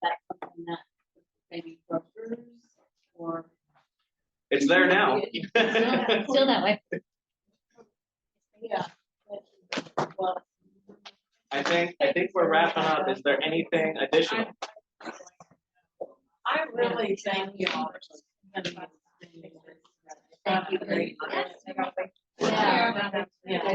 That's something that maybe brokers or. It's there now. Still that way. Yeah. Well, I think we're wrapping up. Is there anything additional? I really thank you all. Thank you very much. Yeah.